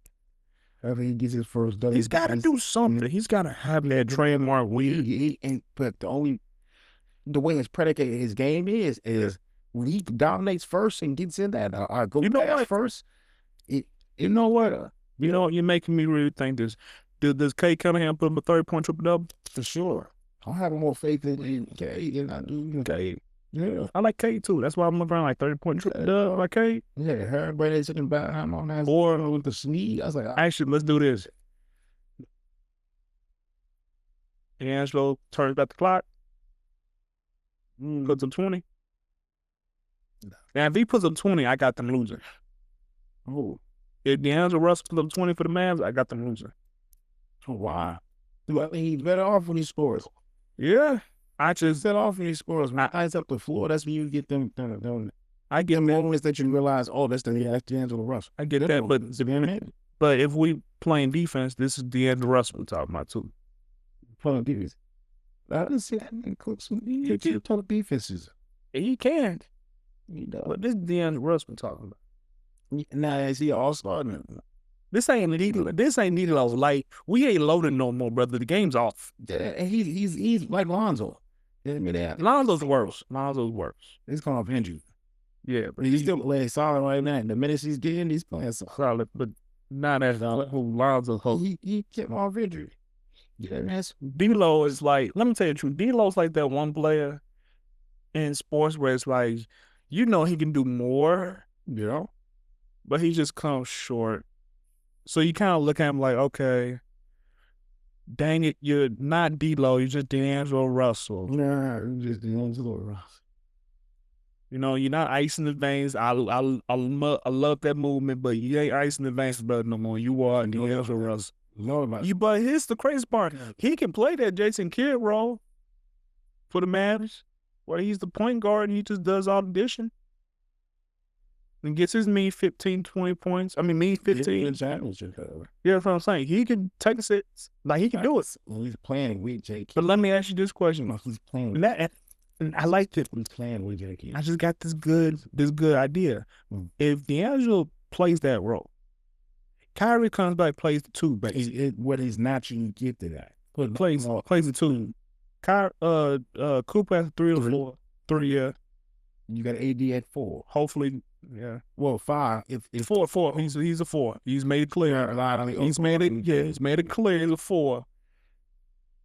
B: After he gets his first done,
A: He's got to do something. He's got to have that trademark win.
B: But the way it's predicated his game is when he dominates first and gets in that first.
A: You know what? You're making me really think this. Does Kate Cunningham put him a 30-point triple-double?
B: For sure. I have more faith in Kate than I do Kate. Yeah.
A: I like Kate too. That's why I'm looking around like 30-point triple-double. I like Kate.
B: Yeah, everybody sitting back on that. Or with the sneeze. I was like,
A: actually, let's do this. D'Angelo turns back the clock. Puts up 20. Now, if he puts up 20, I got them losing.
B: Oh.
A: If D'Angelo Russell puts up 20 for the Mavs, I got them losing.
B: Oh, wow. He's better off when he scores.
A: Yeah. I just
B: better off when he scores. When eyes up the floor, that's when you get them. I get moments that you realize, oh, that's D'Angelo Russell.
A: I get that, but if we playing defense, this is D'Angelo Russell we're talking about too.
B: Playing defense. I didn't see that in Cooks. He can't talk defenses.
A: He can. But this is D'Angelo Russell we're talking about.
B: Now is he all-star?
A: This ain't needed. Like, we ain't loading no more, brother. The game's off.
B: Yeah, he's like Lonzo.
A: Lonzo's worse.
B: He's coming off injury.
A: Yeah,
B: but he's still playing solid right now. And the minutes he's getting, he's playing solid.
A: But not as Lonzo.
B: He kept off injury. Yeah,
A: D-Lo is like, let me tell you the truth. D-Lo's like that one player in sports where it's like, he can do more.
B: Yeah.
A: But he just comes short. So you kind of look at him like, okay, dang it, you're not D-Lo, you're just D'Angelo Russell.
B: Nah, you're just D'Angelo Russell.
A: You're not icing the veins. I love that movement, but you ain't icing the veins, brother, no more. You are D'Angelo Russell. But here's the crazy part. He can play that Jason Kidd role for the Mavs, where he's the point guard and he just does all the dishing. And gets his 15, 20 points. 15.
B: Yeah,
A: that's what I'm saying. He can take the sets. Like, he can do it.
B: He's playing with J.K.
A: But let me ask you this question.
B: He's playing.
A: And I like it.
B: He's playing with J.K.
A: I just got this good idea. If D'Angelo plays that role, Kyrie comes back, plays the two, but
B: what he's naturally gifted at.
A: Plays the two. Cooper has 3 or 4. 3, yeah.
B: You got AD at 4.
A: Hopefully, yeah.
B: Well, 5. If
A: 4. He's a 4. He's made it clear. He's made it clear. He's a 4.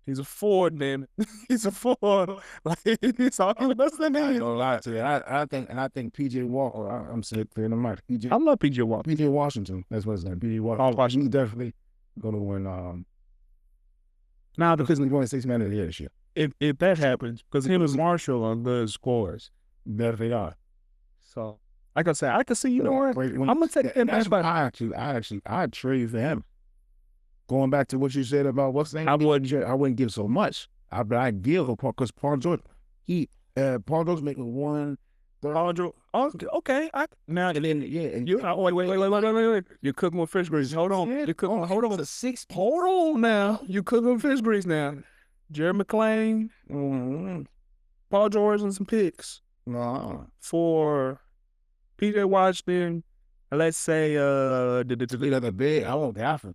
A: He's a 4, then he's a 4. Like, it's all that's the name.
B: Don't lie to you. I think PJ Walker. I'm saying clear in the mic.
A: I love PJ Walker.
B: PJ Washington. That's what his name. PJ Walker. He's definitely gonna win. Now because he's going 6 man of the year this year.
A: If that happens, because him and Marshall are good scorers.
B: That they are.
A: So, like I said, I can see I'm gonna take that.
B: I'd trade for him. Going back to what you said about what's the name, I wouldn't give so much. I'd give because Paul George, Paul George making 1.
A: Paul George, okay. Wait. You're cooking with fish grease. Hold on. Hold on. Hold on now. You cooking with fish grease now. Jerry McClain, Paul George, and some picks.
B: No.
A: For PJ Washington, let's say
B: the big. I want Gafford.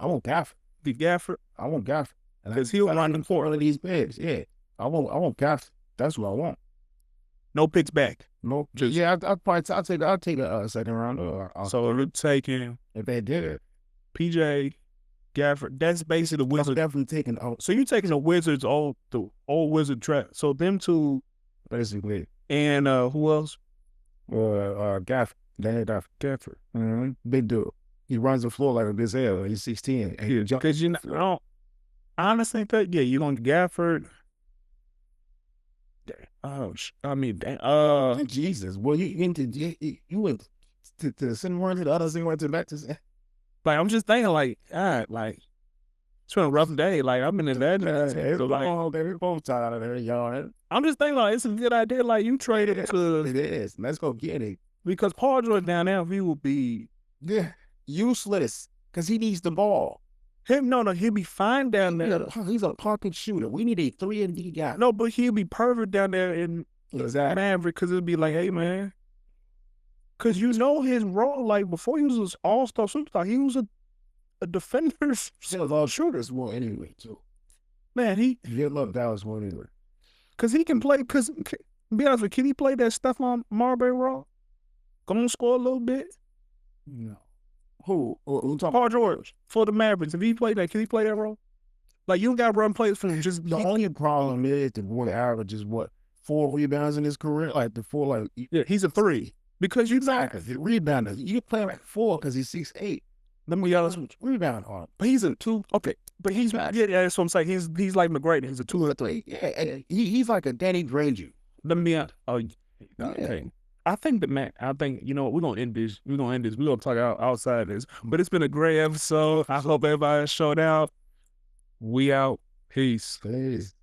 A: The Gafford.
B: I want Gafford.
A: Because he'll run the court.
B: One of these bigs. Yeah. I want Gafford. That's what I want.
A: No picks back.
B: No. I'll take a second round.
A: So we're taking,
B: if they did it,
A: PJ, Gafford. That's basically the Wizards.
B: I'm definitely taking.
A: So you're taking the Wizards, the old Wizard trap. So them two,
B: basically.
A: And who else?
B: Gafford. Danny Gafford. Big dude. He runs the floor like a gazelle. He's 16.
A: Because honestly, that yeah, you gonna Gafford. Oh, I mean,
B: Jesus, well, you went to the center one to the other center one to back to
A: like I'm just thinking, like, like it's been a rough day. Like I'm in that, so like
B: oh, they're both out of there, y'all.
A: I'm just thinking, like it's a good idea. Like you traded to
B: It is. Let's go get it.
A: because Paul George down there, he will be
B: Yeah, useless because he needs the ball.
A: him. No, he'll be fine down there.
B: He's a pocket shooter. We need a 3-and-D guy.
A: No, but he'll be perfect down there in
B: Exactly.
A: Maverick because it'll be like, hey man, because you know his role. Like before he was an all-star superstar, he was a defender.
B: Still, all shooters more anyway, too.
A: Man, he
B: You love Dallas more anyway.
A: because he can play. Because be honest with you, can he play that stuff on Marbury role? Gonna score a little bit.
B: No. Who talking?
A: Paul George for the Mavericks. If he played that, can he play that role? Like you don't got to run plays for him. Just
B: The only problem is the boy averages what 4 rebounds in his career. Like the four, like
A: yeah, he's a three because you know.
B: exactly the rebounder. You can play like 4 because he's 6'8".
A: Let me honest,
B: Rebound on.
A: but he's a two. Okay, but he's yeah, that's what I'm saying. He's like McGrady. He's a two or three.
B: Yeah, he's like a Danny Granger.
A: Let me oh okay. I think that man. I think you know what, we're gonna end this. We're gonna end this. We're gonna talk outside this. But it's been a great episode. I hope everybody showed out. We out. Peace.
B: Please.